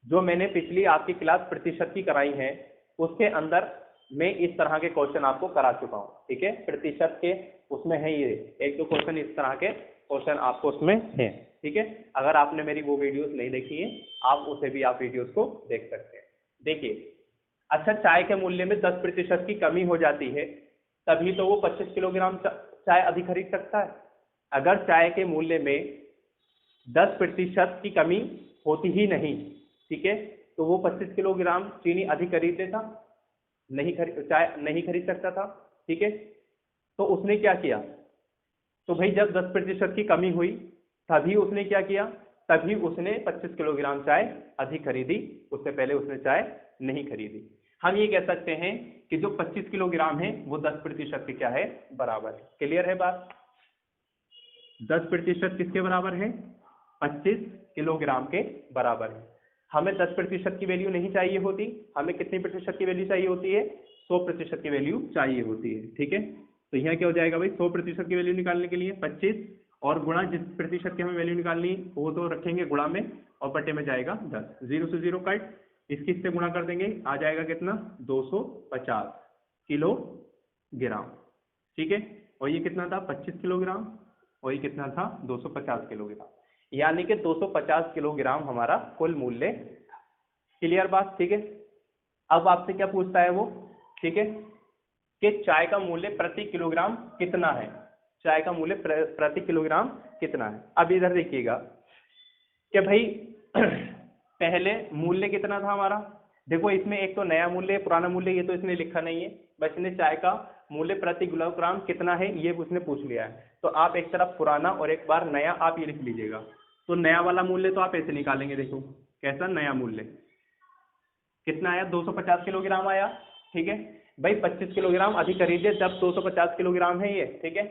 जो मैंने पिछली आपकी क्लास प्रतिशत की कराई है उसके अंदर मैं इस तरह के क्वेश्चन आपको करा चुका हूं। ठीक है, प्रतिशत के उसमें है ये एक दो क्वेश्चन, इस तरह के क्वेश्चन आपको उसमें है। ठीक है, अगर आपने मेरी वो वीडियोस नहीं देखी है आप उसे भी आप वीडियोस को देख सकते हैं। देखिए, अच्छा चाय के मूल्य में 10% की कमी हो जाती है तभी तो वो 25 किलोग्राम चाय अधिक खरीद सकता है। अगर चाय के मूल्य में 10% की कमी होती ही नहीं, ठीक है, तो वो 25 किलोग्राम चीनी अधिक खरीद लेता, चाय नहीं खरीद सकता था, ठीक है। तो उसने क्या किया, तो भाई जब 10% की कमी हुई तभी उसने क्या किया, तभी उसने 25 किलोग्राम चाय अधिक खरीदी, उससे पहले उसने चाय नहीं खरीदी। हम ये कह सकते हैं कि जो 25 किलोग्राम है वो 10% के क्या है, बराबर है। क्लियर है बात? 10% किसके बराबर है, 25 किलोग्राम के बराबर है। हमें 10% की वैल्यू नहीं चाहिए होती, हमें कितनी प्रतिशत की वैल्यू चाहिए होती है, 100% की वैल्यू चाहिए होती है, ठीक है। तो यहाँ क्या हो जाएगा भाई, 100% की वैल्यू निकालने के लिए 25 और गुणा जिस प्रतिशत की हमें वैल्यू निकालनी वो तो रखेंगे गुणा में, और बटे में जाएगा 10, 0 से 0 कट, इसकी इससे गुणा कर देंगे, आ जाएगा कितना, 250 किलोग्राम, ठीक है। और ये कितना था, 25 किलोग्राम, और ये कितना था, 250 किलोग्राम, यानी कि 250 किलोग्राम हमारा कुल मूल्य। क्लियर बात, ठीक है। अब आपसे क्या पूछता है वो, ठीक है, कि चाय का मूल्य प्रति किलोग्राम कितना है, चाय का मूल्य प्रति किलोग्राम कितना है। अब इधर देखिएगा कि भाई पहले मूल्य कितना था हमारा, देखो इसमें एक तो नया मूल्य पुराना मूल्य, ये तो इसने लिखा नहीं है, बस इसने चाय का मूल्य प्रति किलोग्राम कितना है ये उसने पूछ लिया है। तो आप एक तरफ पुराना और एक बार नया आप ये लिख लीजिएगा। तो नया वाला मूल्य तो आप ऐसे निकालेंगे, देखो कैसा नया मूल्य कितना आया, 250 किलोग्राम आया, ठीक है। भाई 25 किलोग्राम अधिक खरीदे जब 250 किलोग्राम है ये, ठीक है।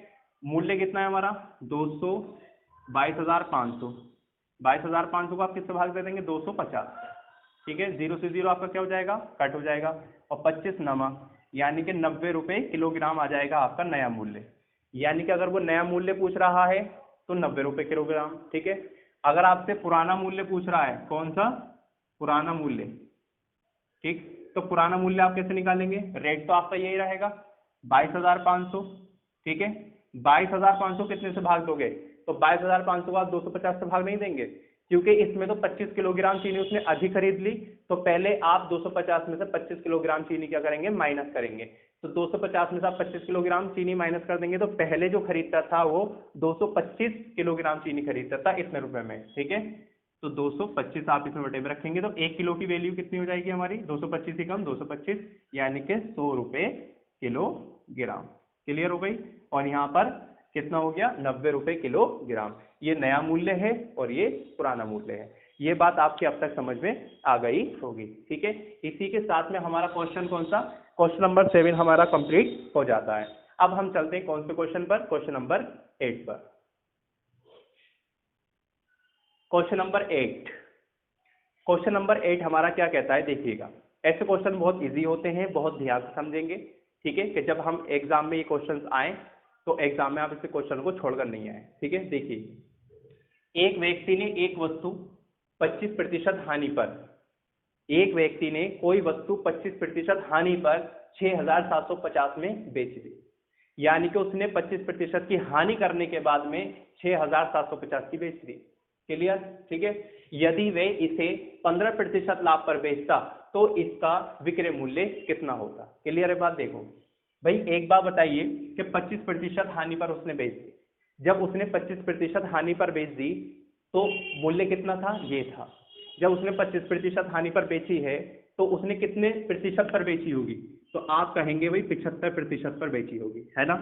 मूल्य कितना है हमारा, 22,500, 22,500 को आप किससे भाग दे देंगे, 250, ठीक है। 0 से 0 आपका क्या हो जाएगा, कट हो जाएगा, और 25 नमा यानी कि 90 रुपये किलोग्राम आ जाएगा आपका नया मूल्य। यानी कि अगर वो नया मूल्य पूछ रहा है तो 90 रुपये किलोग्राम, ठीक है। अगर आपसे पुराना मूल्य पूछ रहा है, कौन सा, पुराना मूल्य, ठीक, तो पुराना मूल्य आप कैसे निकालेंगे, रेट तो आपका यही रहेगा 22,500, ठीक है। 22,500 कितने से भाग दोगे, तो 22,500 को आप 250 से भाग नहीं देंगे, क्योंकि इसमें तो 25 किलोग्राम चीनी उसने अधिक खरीद ली, तो पहले आप 250 में से 25 किलोग्राम चीनी क्या करेंगे, माइनस करेंगे। तो 250 में से आप 25 किलोग्राम चीनी माइनस कर देंगे, तो पहले जो खरीदता था वो 225 किलोग्राम चीनी खरीदता था इतने रुपए में, ठीक है। तो 225 आप इसमें बटे में रखेंगे तो 1 किलो की वैल्यू कितनी हो जाएगी हमारी, 225 ही कम 225, यानी कि 100 रुपये किलोग्राम। क्लियर हो गई। और यहाँ पर कितना हो गया, 90 रुपये किलोग्राम। ये नया मूल्य है और ये पुराना मूल्य है। ये बात आपके अब तक समझ में आ गई होगी, ठीक है। इसी के साथ में हमारा क्वेश्चन कौन सा, क्वेश्चन नंबर 7 हमारा कंप्लीट हो जाता है। अब हम चलते हैं कौन से क्वेश्चन पर, क्वेश्चन नंबर 8 पर। क्वेश्चन नंबर 8, क्वेश्चन नंबर 8 हमारा क्या कहता है, देखिएगा। ऐसे क्वेश्चन बहुत इजी होते हैं, बहुत ध्यान से समझेंगे, ठीक है, कि जब हम एग्जाम में ये क्वेश्चंस आए तो एग्जाम में आप इस क्वेश्चन को छोड़कर नहीं आए, ठीक है। देखिए, एक व्यक्ति ने एक वस्तु 25% हानि पर, एक व्यक्ति ने कोई वस्तु 25% हानि पर 6,750 में बेच दी, यानी कि उसने 25% की हानि करने के बाद में 6,750 की बेच दी। क्लियर, ठीक है। यदि वे इसे 15% लाभ पर बेचता तो इसका विक्रय मूल्य कितना होता। क्लियर है बात। देखो भाई एक बात बताइए कि 25% हानि पर उसने बेच दी, जब उसने 25% हानि पर बेच दी तो मूल्य कितना था, ये था। जब उसने 25% हानि पर बेची है तो उसने कितने प्रतिशत पर बेची होगी, तो आप कहेंगे भाई 75% पर बेची होगी, है ना।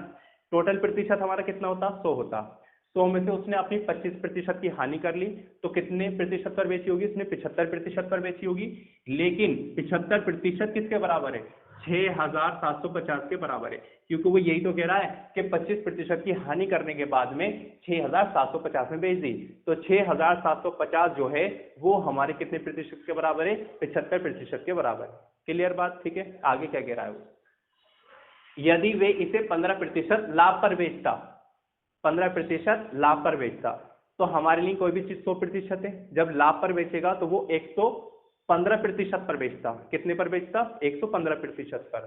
टोटल प्रतिशत हमारा कितना होता, 100 होता। 100 में से उसने अपनी 25% की हानि कर ली तो कितने प्रतिशत पर बेची होगी, उसने 75% पर बेची होगी। लेकिन 75% किसके बराबर है, 6,750 के बराबर है, क्योंकि वो यही तो कह रहा है कि 25% की हानि करने के बाद में 6,750 में बेच दी। तो 6,750 जो है वो हमारे कितने प्रतिशत के बराबर है, 75% के बराबर है। क्लियर बात, ठीक है। आगे क्या कह रहा है वो, यदि वे इसे 15% लाभ पर बेचता, 15% लाभ पर बेचता, तो हमारे लिए कोई भी चीज 100% है, जब लाभ पर बेचेगा तो वो 115% पर बेचता। कितने पर बेचता, 115% पर।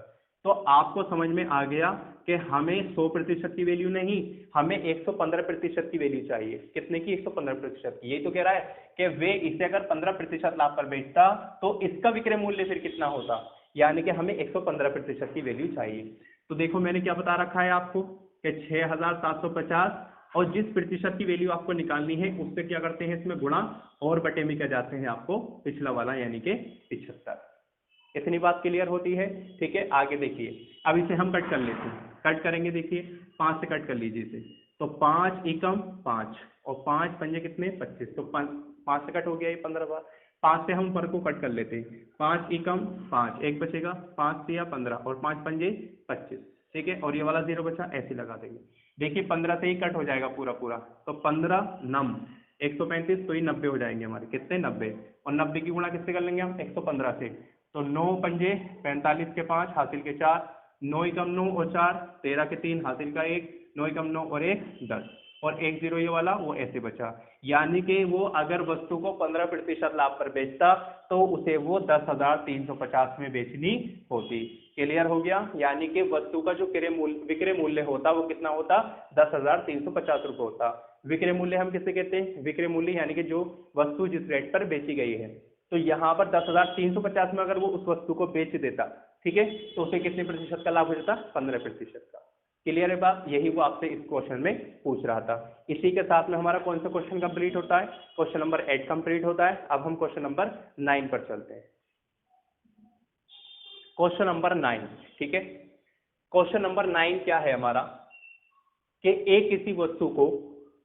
तो आपको समझ में आ गया कि हमें 100% की वैल्यू नहीं, हमें 115% की वैल्यू चाहिए। कितने की, 115% की। यही तो कह रहा है कि वे इसे अगर 15% लाभ पर बेचता तो इसका विक्रय मूल्य फिर कितना होता, यानी कि हमें 115% की वैल्यू चाहिए। तो देखो मैंने क्या बता रखा है आपको कि 6,750 और जिस प्रतिशत की वैल्यू आपको निकालनी है उससे क्या करते हैं, इसमें गुणा और बटे में क्या जाते हैं आपको पिछला वाला, यानी कि 75। इतनी बात क्लियर होती है? ठीक है, आगे देखिए, अब इसे हम कट कर लेते हैं। कट करेंगे, देखिए 5 से कट कर लीजिए इसे, तो 5 एकम 5 और 5 पंजे कितने 25, तो 5 से कट हो गया ये 15 बार। 5 से हम ऊपर को कट कर लेते हैं, 5 एकम 5, एक बचेगा, 5 से या 15 और 5 पंजे 25, ठीक है, और ये वाला 0 बचा, ऐसे लगा देंगे। देखिए 15 से ही कट हो जाएगा पूरा पूरा, तो 15 नम 135, तो ये 90 हो जाएंगे हमारे, कितने 90, और 90 की गुणा किससे कर लेंगे हम 115 से, तो 9 पंजे 45 के 5 हासिल के 4, 9 एकम 9 और 4 13 के 3 हासिल का 1, 9 एकम 9 और 1 10, और 1 0 ये वाला वो ऐसे बचा। यानी कि वो अगर वस्तु को 15% लाभ पर बेचता तो उसे वो 10,350 में बेचनी होती। क्लियर हो गया? यानी कि वस्तु का जो विक्रय मूल्य होता वो कितना होता, 10,350 रुपये होता। विक्रय मूल्य हम किसे कहते हैं? विक्रय मूल्य यानी कि जो वस्तु जिस रेट पर बेची गई है। तो यहाँ पर 10,350 में अगर वो उस वस्तु को बेच देता, ठीक है, तो उसे कितने प्रतिशत का लाभ हो जाता? 15% का। क्लियर है बात? यही वो आपसे इस क्वेश्चन में पूछ रहा था। इसी के साथ में हमारा कौन सा क्वेश्चन कंप्लीट होता है? क्वेश्चन नंबर 8 कंप्लीट होता है। अब हम क्वेश्चन नंबर 9 पर चलते हैं। क्वेश्चन नंबर 9, ठीक है। क्वेश्चन नंबर 9 क्या है हमारा कि ए किसी वस्तु को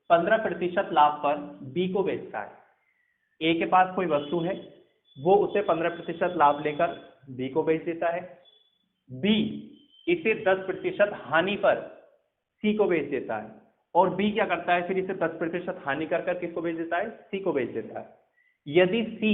15% लाभ पर बी को बेचता है। ए के पास कोई वस्तु है, वो उसे 15% लाभ लेकर बी को बेच देता है। बी इसे 10% हानि पर सी को बेच देता है, और बी क्या करता है फिर इसे 10% हानि कर किसको बेच देता है? सी को बेच देता है। यदि सी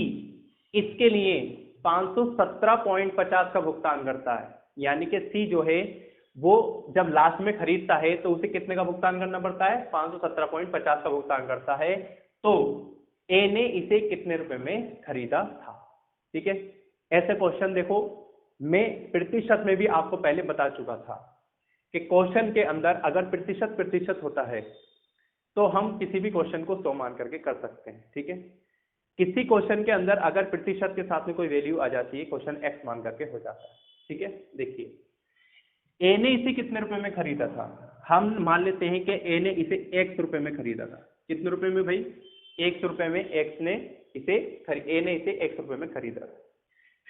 इसके लिए 517.50 का भुगतान करता है, यानी कि सी जो है वो जब लास्ट में खरीदता है तो उसे कितने का भुगतान करना पड़ता है? 517.50 का भुगतान करता है। तो ए ने इसे कितने रुपए में खरीदा था? ठीक है, ऐसे क्वेश्चन देखो मैं प्रतिशत में भी आपको पहले बता चुका था कि क्वेश्चन के अंदर अगर प्रतिशत होता है तो हम किसी भी क्वेश्चन को 100 मान करके कर सकते हैं। ठीक है, किसी क्वेश्चन के अंदर अगर प्रतिशत के साथ में कोई वैल्यू आ जाती है, क्वेश्चन एक्स मान करके हो जाता है। ठीक है, देखिए ए ने इसे कितने रुपए में खरीदा था? हम मान लेते हैं कि ए ने इसे 100 रुपए में खरीदा था। कितने रुपए में भाई? 100 रुपए में एक्स ने इसे ए ने इसे 100 रुपए में खरीदा।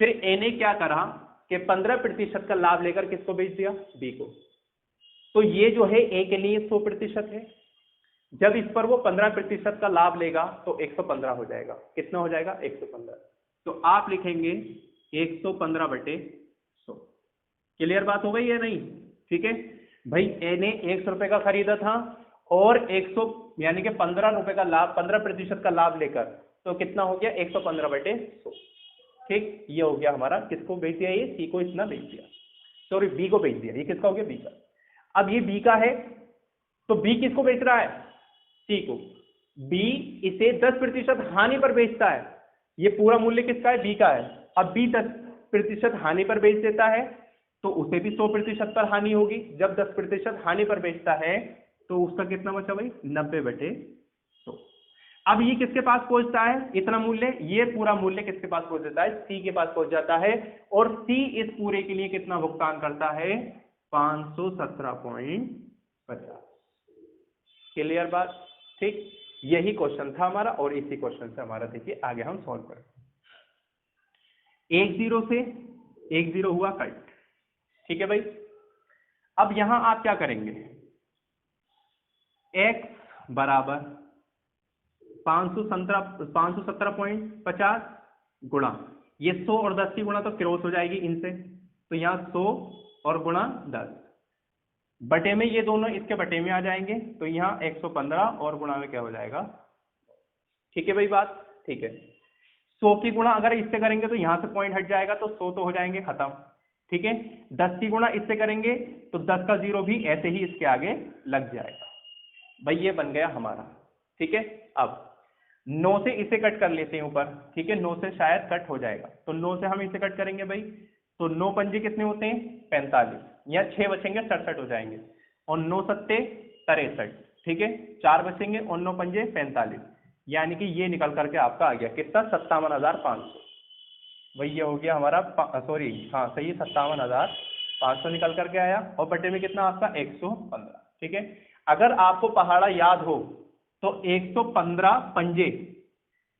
फिर ए ने क्या करा कि 15% का लाभ लेकर किसको बेच दिया? बी को। तो ये जो है ए के लिए 100% है। जब इस पर वो 15% का लाभ लेगा तो 115 हो जाएगा। कितना हो जाएगा? 115। तो आप लिखेंगे 115 बटे 100। क्लियर बात हो गई है नहीं? ठीक है भाई, ए ने 100 रुपए का खरीदा था और 100 यानी कि 15 रुपए का लाभ, 15% का लाभ लेकर, तो कितना हो गया? 115 बटे 100। ठीक, ये हो गया हमारा। किसको बेच दिया? ये सी को इतना बेच दिया, सॉरी बी को बेच दिया। ये किसका हो गया? बी का। अब ये बी का है तो बी किसको बेच रहा है? सी को। बी इसे 10% हानि पर बेचता है। ये पूरा मूल्य किसका है? बी का है। अब बी 10% हानि पर बेच देता है तो उसे भी 100% पर हानि होगी। जब 10% हानि पर बेचता है तो उसका कितना बचा भाई? 90 बटे 100। अब ये किसके पास पहुंचता है? इतना मूल्य, ये पूरा मूल्य किसके पास पहुंच जाता है? सी के पास पहुंच जाता है। और सी इस पूरे के लिए कितना भुगतान करता है? 517.50। क्लियर बात? ठीक, यही क्वेश्चन था हमारा और इसी क्वेश्चन से हमारा देखिए आगे हम सॉल्व करें। 10 से 10 हुआ कट। ठीक है भाई, अब यहां आप क्या करेंगे? x बराबर 517.50 गुणा ये 100 और 10 की गुणा तो क्रॉस हो जाएगी इनसे, तो यहाँ 100 और गुणा 10 बटे में, ये दोनों इसके बटे में आ जाएंगे, तो यहाँ 115 और गुणा में क्या हो जाएगा? ठीक है भाई बात? ठीक है, 100 की गुणा अगर इससे करेंगे तो यहाँ से पॉइंट हट जाएगा, तो 100 तो हो जाएंगे खत्म। ठीक है, 10 की गुणा इससे करेंगे तो 10 का 0 भी ऐसे ही इसके आगे लग जाएगा। भाई ये बन गया हमारा। ठीक है, अब 9 से इसे कट कर लेते हैं ऊपर। ठीक है, 9 से शायद कट हो जाएगा, तो 9 से हम इसे कट करेंगे भाई, तो 9 पंजे कितने होते हैं? 45, या 6 बचेंगे 67 हो जाएंगे, और 9 सत्ते 63। ठीक है, 4 बचेंगे और 9 पंजे 45, यानी कि ये निकल करके आपका आ गया कितना? 57,500। वही ये हो गया हमारा, सॉरी हाँ सही, 57,500 निकल करके आया, और बटे में कितना आपका? 115। ठीक है, अगर आपको पहाड़ा याद हो तो 115 पंजे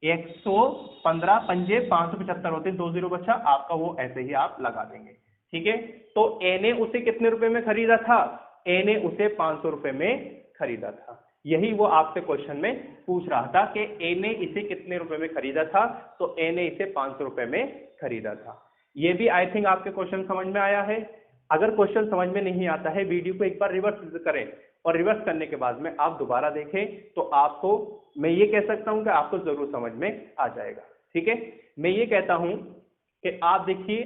115 पंजे 575 होते हैं, 20 बचा आपका, वो ऐसे ही आप लगा देंगे। ठीक है, तो ए ने उसे कितने रुपए में खरीदा था? ए ने उसे 500 रुपए में खरीदा था। यही वो आपसे क्वेश्चन में पूछ रहा था कि ए ने इसे कितने रुपए में खरीदा था, तो ए ने इसे 500 रुपए में खरीदा था। ये भी आई थिंक आपके क्वेश्चन समझ में आया है। अगर क्वेश्चन समझ में नहीं आता है, वीडियो को एक बार रिवर्स करें और रिवर्स करने के बाद में आप दोबारा देखें, तो आपको मैं ये कह सकता हूं कि आपको जरूर समझ में आ जाएगा। ठीक है, मैं ये कहता हूं कि आप देखिए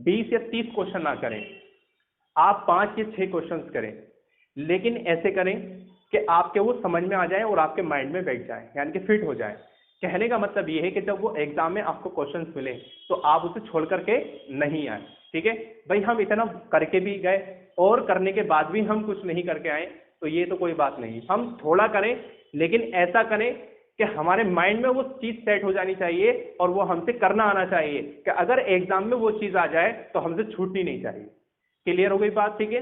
20 या 30 क्वेश्चन ना करें, आप 5 या 6 क्वेश्चन करें, लेकिन ऐसे करें कि आपके वो समझ में आ जाए और आपके माइंड में बैठ जाए, यानी कि फिट हो जाए। कहने का मतलब ये है कि जब वो एग्जाम में आपको क्वेश्चंस मिले तो आप उसे छोड़ करके नहीं आए। ठीक है भाई, हम इतना करके भी गए और करने के बाद भी हम कुछ नहीं करके आए, तो ये तो कोई बात नहीं। हम थोड़ा करें, लेकिन ऐसा करें कि हमारे माइंड में वो चीज सेट हो जानी चाहिए और वो हमसे करना आना चाहिए कि अगर एग्जाम में वो चीज आ जाए तो हमसे छूटनी नहीं चाहिए। क्लियर हो गई बात? ठीक है,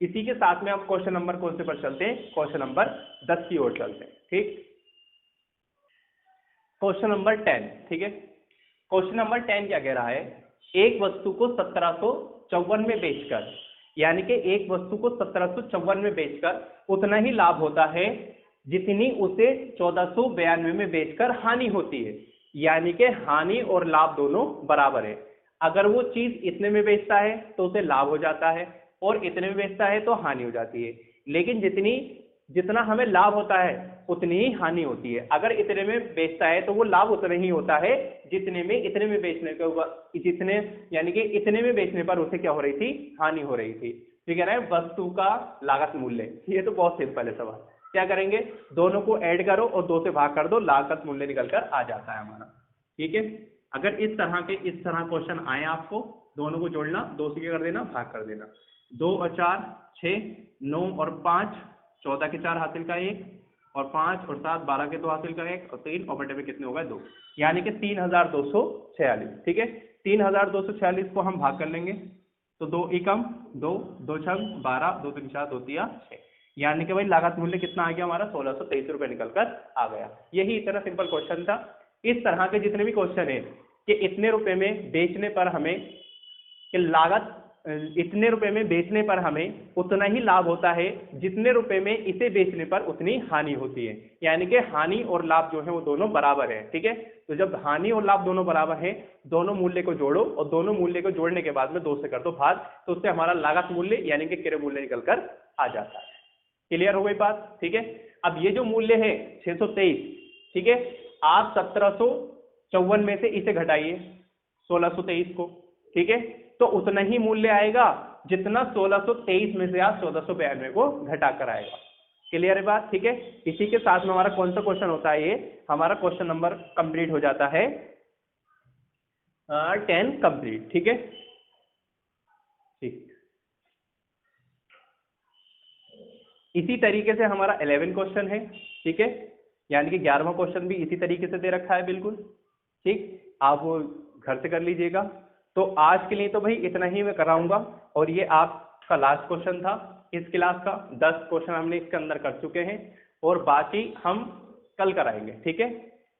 इसी के साथ में आप क्वेश्चन नंबर कौन से पर चलते हैं? क्वेश्चन नंबर 10 की ओर चलते हैं। ठीक, क्वेश्चन नंबर 10। ठीक है, क्वेश्चन नंबर 10 क्या कह रहा है? एक वस्तु को 1754 में बेचकर, यानी कि एक वस्तु को 1754 में बेचकर उतना ही लाभ होता है जितनी उसे 1492 में बेचकर हानि होती है। यानी कि हानि और लाभ दोनों बराबर है। अगर वो चीज इतने में बेचता है तो उसे लाभ हो जाता है, और इतने में बेचता है तो हानि हो जाती है। लेकिन जितना हमें लाभ होता है उतनी ही हानि होती है। अगर इतने में बेचता है तो वो लाभ उतना ही होता है जितने में इतने में बेचने के यानी कि इतने में बेचने पर उसे क्या हो रही थी? हानि हो रही थी। ठीक है ना, वस्तु का लागत मूल्य। ये तो बहुत सिंपल है सवाल। क्या करेंगे? दोनों को ऐड करो और 2 से भाग कर दो, लागत मूल्य निकलकर आ जाता है हमारा। ठीक है, अगर इस तरह क्वेश्चन आए आपको, दोनों को जोड़ना, 2 से क्या कर देना? भाग कर देना। 2 और 4 6, 9 और 5 14 के 4 हासिल का 1, और 5 और 7 12 के 2 हासिल का 1, और 3 और बटे में कितने होगा? 2, यानी कि 3246। ठीक है, 3246 को हम भाग कर लेंगे तो 2 एकम 2, 2 छग 12, 2 3 4, 2 तिया 6, यानी कि भाई लागत मूल्य कितना आ गया हमारा? 1623 रुपए निकलकर आ गया। यही इतना सिंपल क्वेश्चन था। इस तरह के जितने भी क्वेश्चन है कि इतने रुपए में बेचने पर हमें, कि लागत इतने रुपए में बेचने पर हमें उतना ही लाभ होता है जितने रुपए में इसे बेचने पर उतनी हानि होती है, यानी कि हानि और लाभ जो है वो दोनों बराबर है। ठीक है, तो जब हानि और लाभ दोनों बराबर है, दोनों मूल्य को जोड़ो और दोनों मूल्य को जोड़ने के बाद में 2 से कर दो भाग, तो उससे हमारा लागत मूल्य यानी कि क्रय मूल्य निकलकर आ जाता है। क्लियर हो गई बात? ठीक है, अब ये जो मूल्य है 623, ठीक है, आप 1754 में से इसे घटाइए 1623 को। ठीक है, तो उतना ही मूल्य आएगा जितना 1623 में से आप 1492 को घटा कर आएगा। क्लियर है बात? ठीक है, इसी के साथ में हमारा कौन सा क्वेश्चन होता है? ये हमारा क्वेश्चन नंबर कंप्लीट हो जाता है 10 कंप्लीट। ठीक है, ठीक, इसी तरीके से हमारा 11 क्वेश्चन है। ठीक है, यानी कि 11वां क्वेश्चन भी इसी तरीके से दे रखा है बिल्कुल। ठीक, आप वो घर से कर लीजिएगा। तो आज के लिए तो भाई इतना ही मैं कराऊंगा, और ये आपका लास्ट क्वेश्चन था इस क्लास का। 10 क्वेश्चन हमने इसके अंदर कर चुके हैं, और बाकी हम कल कराएंगे। ठीक है,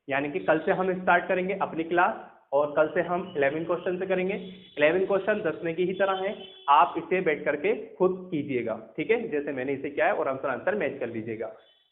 यानी कि कल से हम स्टार्ट करेंगे अपनी क्लास, और कल से हम 11 क्वेश्चन से करेंगे। 11 क्वेश्चन 10 में की ही तरह है, आप इसे बैठ करके खुद कीजिएगा। ठीक है, जैसे मैंने इसे किया है, और आंसर मैच कर लीजिएगा।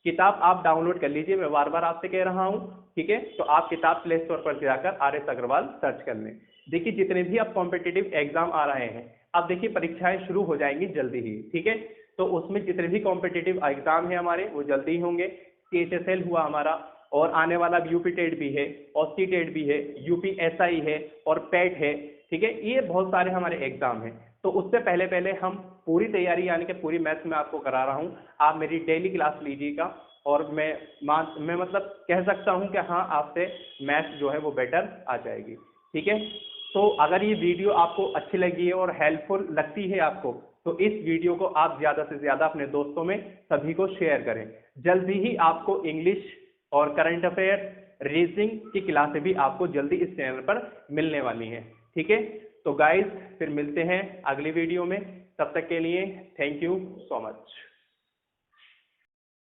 किताब आप डाउनलोड कर लीजिए, मैं बार बार आपसे कह रहा हूं। ठीक है, तो आप किताब प्ले स्टोर पर जाकर RS अग्रवाल सर्च कर लें। देखिए, जितने भी अब कॉम्पिटिटिव एग्जाम आ रहे हैं, अब देखिए परीक्षाएं शुरू हो जाएंगी जल्दी ही। ठीक है, तो उसमें जितने भी कॉम्पिटिटिव एग्जाम है हमारे, वो जल्दी ही होंगे। CHSL हुआ हमारा, और आने वाला यूपी टेट भी है, ऑस्सी टेट भी है, UPSI है, और पैट है। ठीक है, ये बहुत सारे हमारे एग्जाम हैं। तो उससे पहले हम पूरी तैयारी, यानी कि पूरी मैथ्स में आपको करा रहा हूँ। आप मेरी डेली क्लास लीजिएगा, और मैं मतलब कह सकता हूँ कि हाँ, आपसे मैथ्स जो है वो बेटर आ जाएगी। ठीक है, तो अगर ये वीडियो आपको अच्छी लगी है और हेल्पफुल लगती है आपको, तो इस वीडियो को आप ज़्यादा से ज़्यादा अपने दोस्तों में सभी को शेयर करें। जल्दी ही आपको इंग्लिश और करंट अफेयर, रीजनिंग की क्लासें भी आपको जल्दी इस चैनल पर मिलने वाली हैं। ठीक है, तो गाइस फिर मिलते हैं अगली वीडियो में। तब तक के लिए थैंक यू सो मच।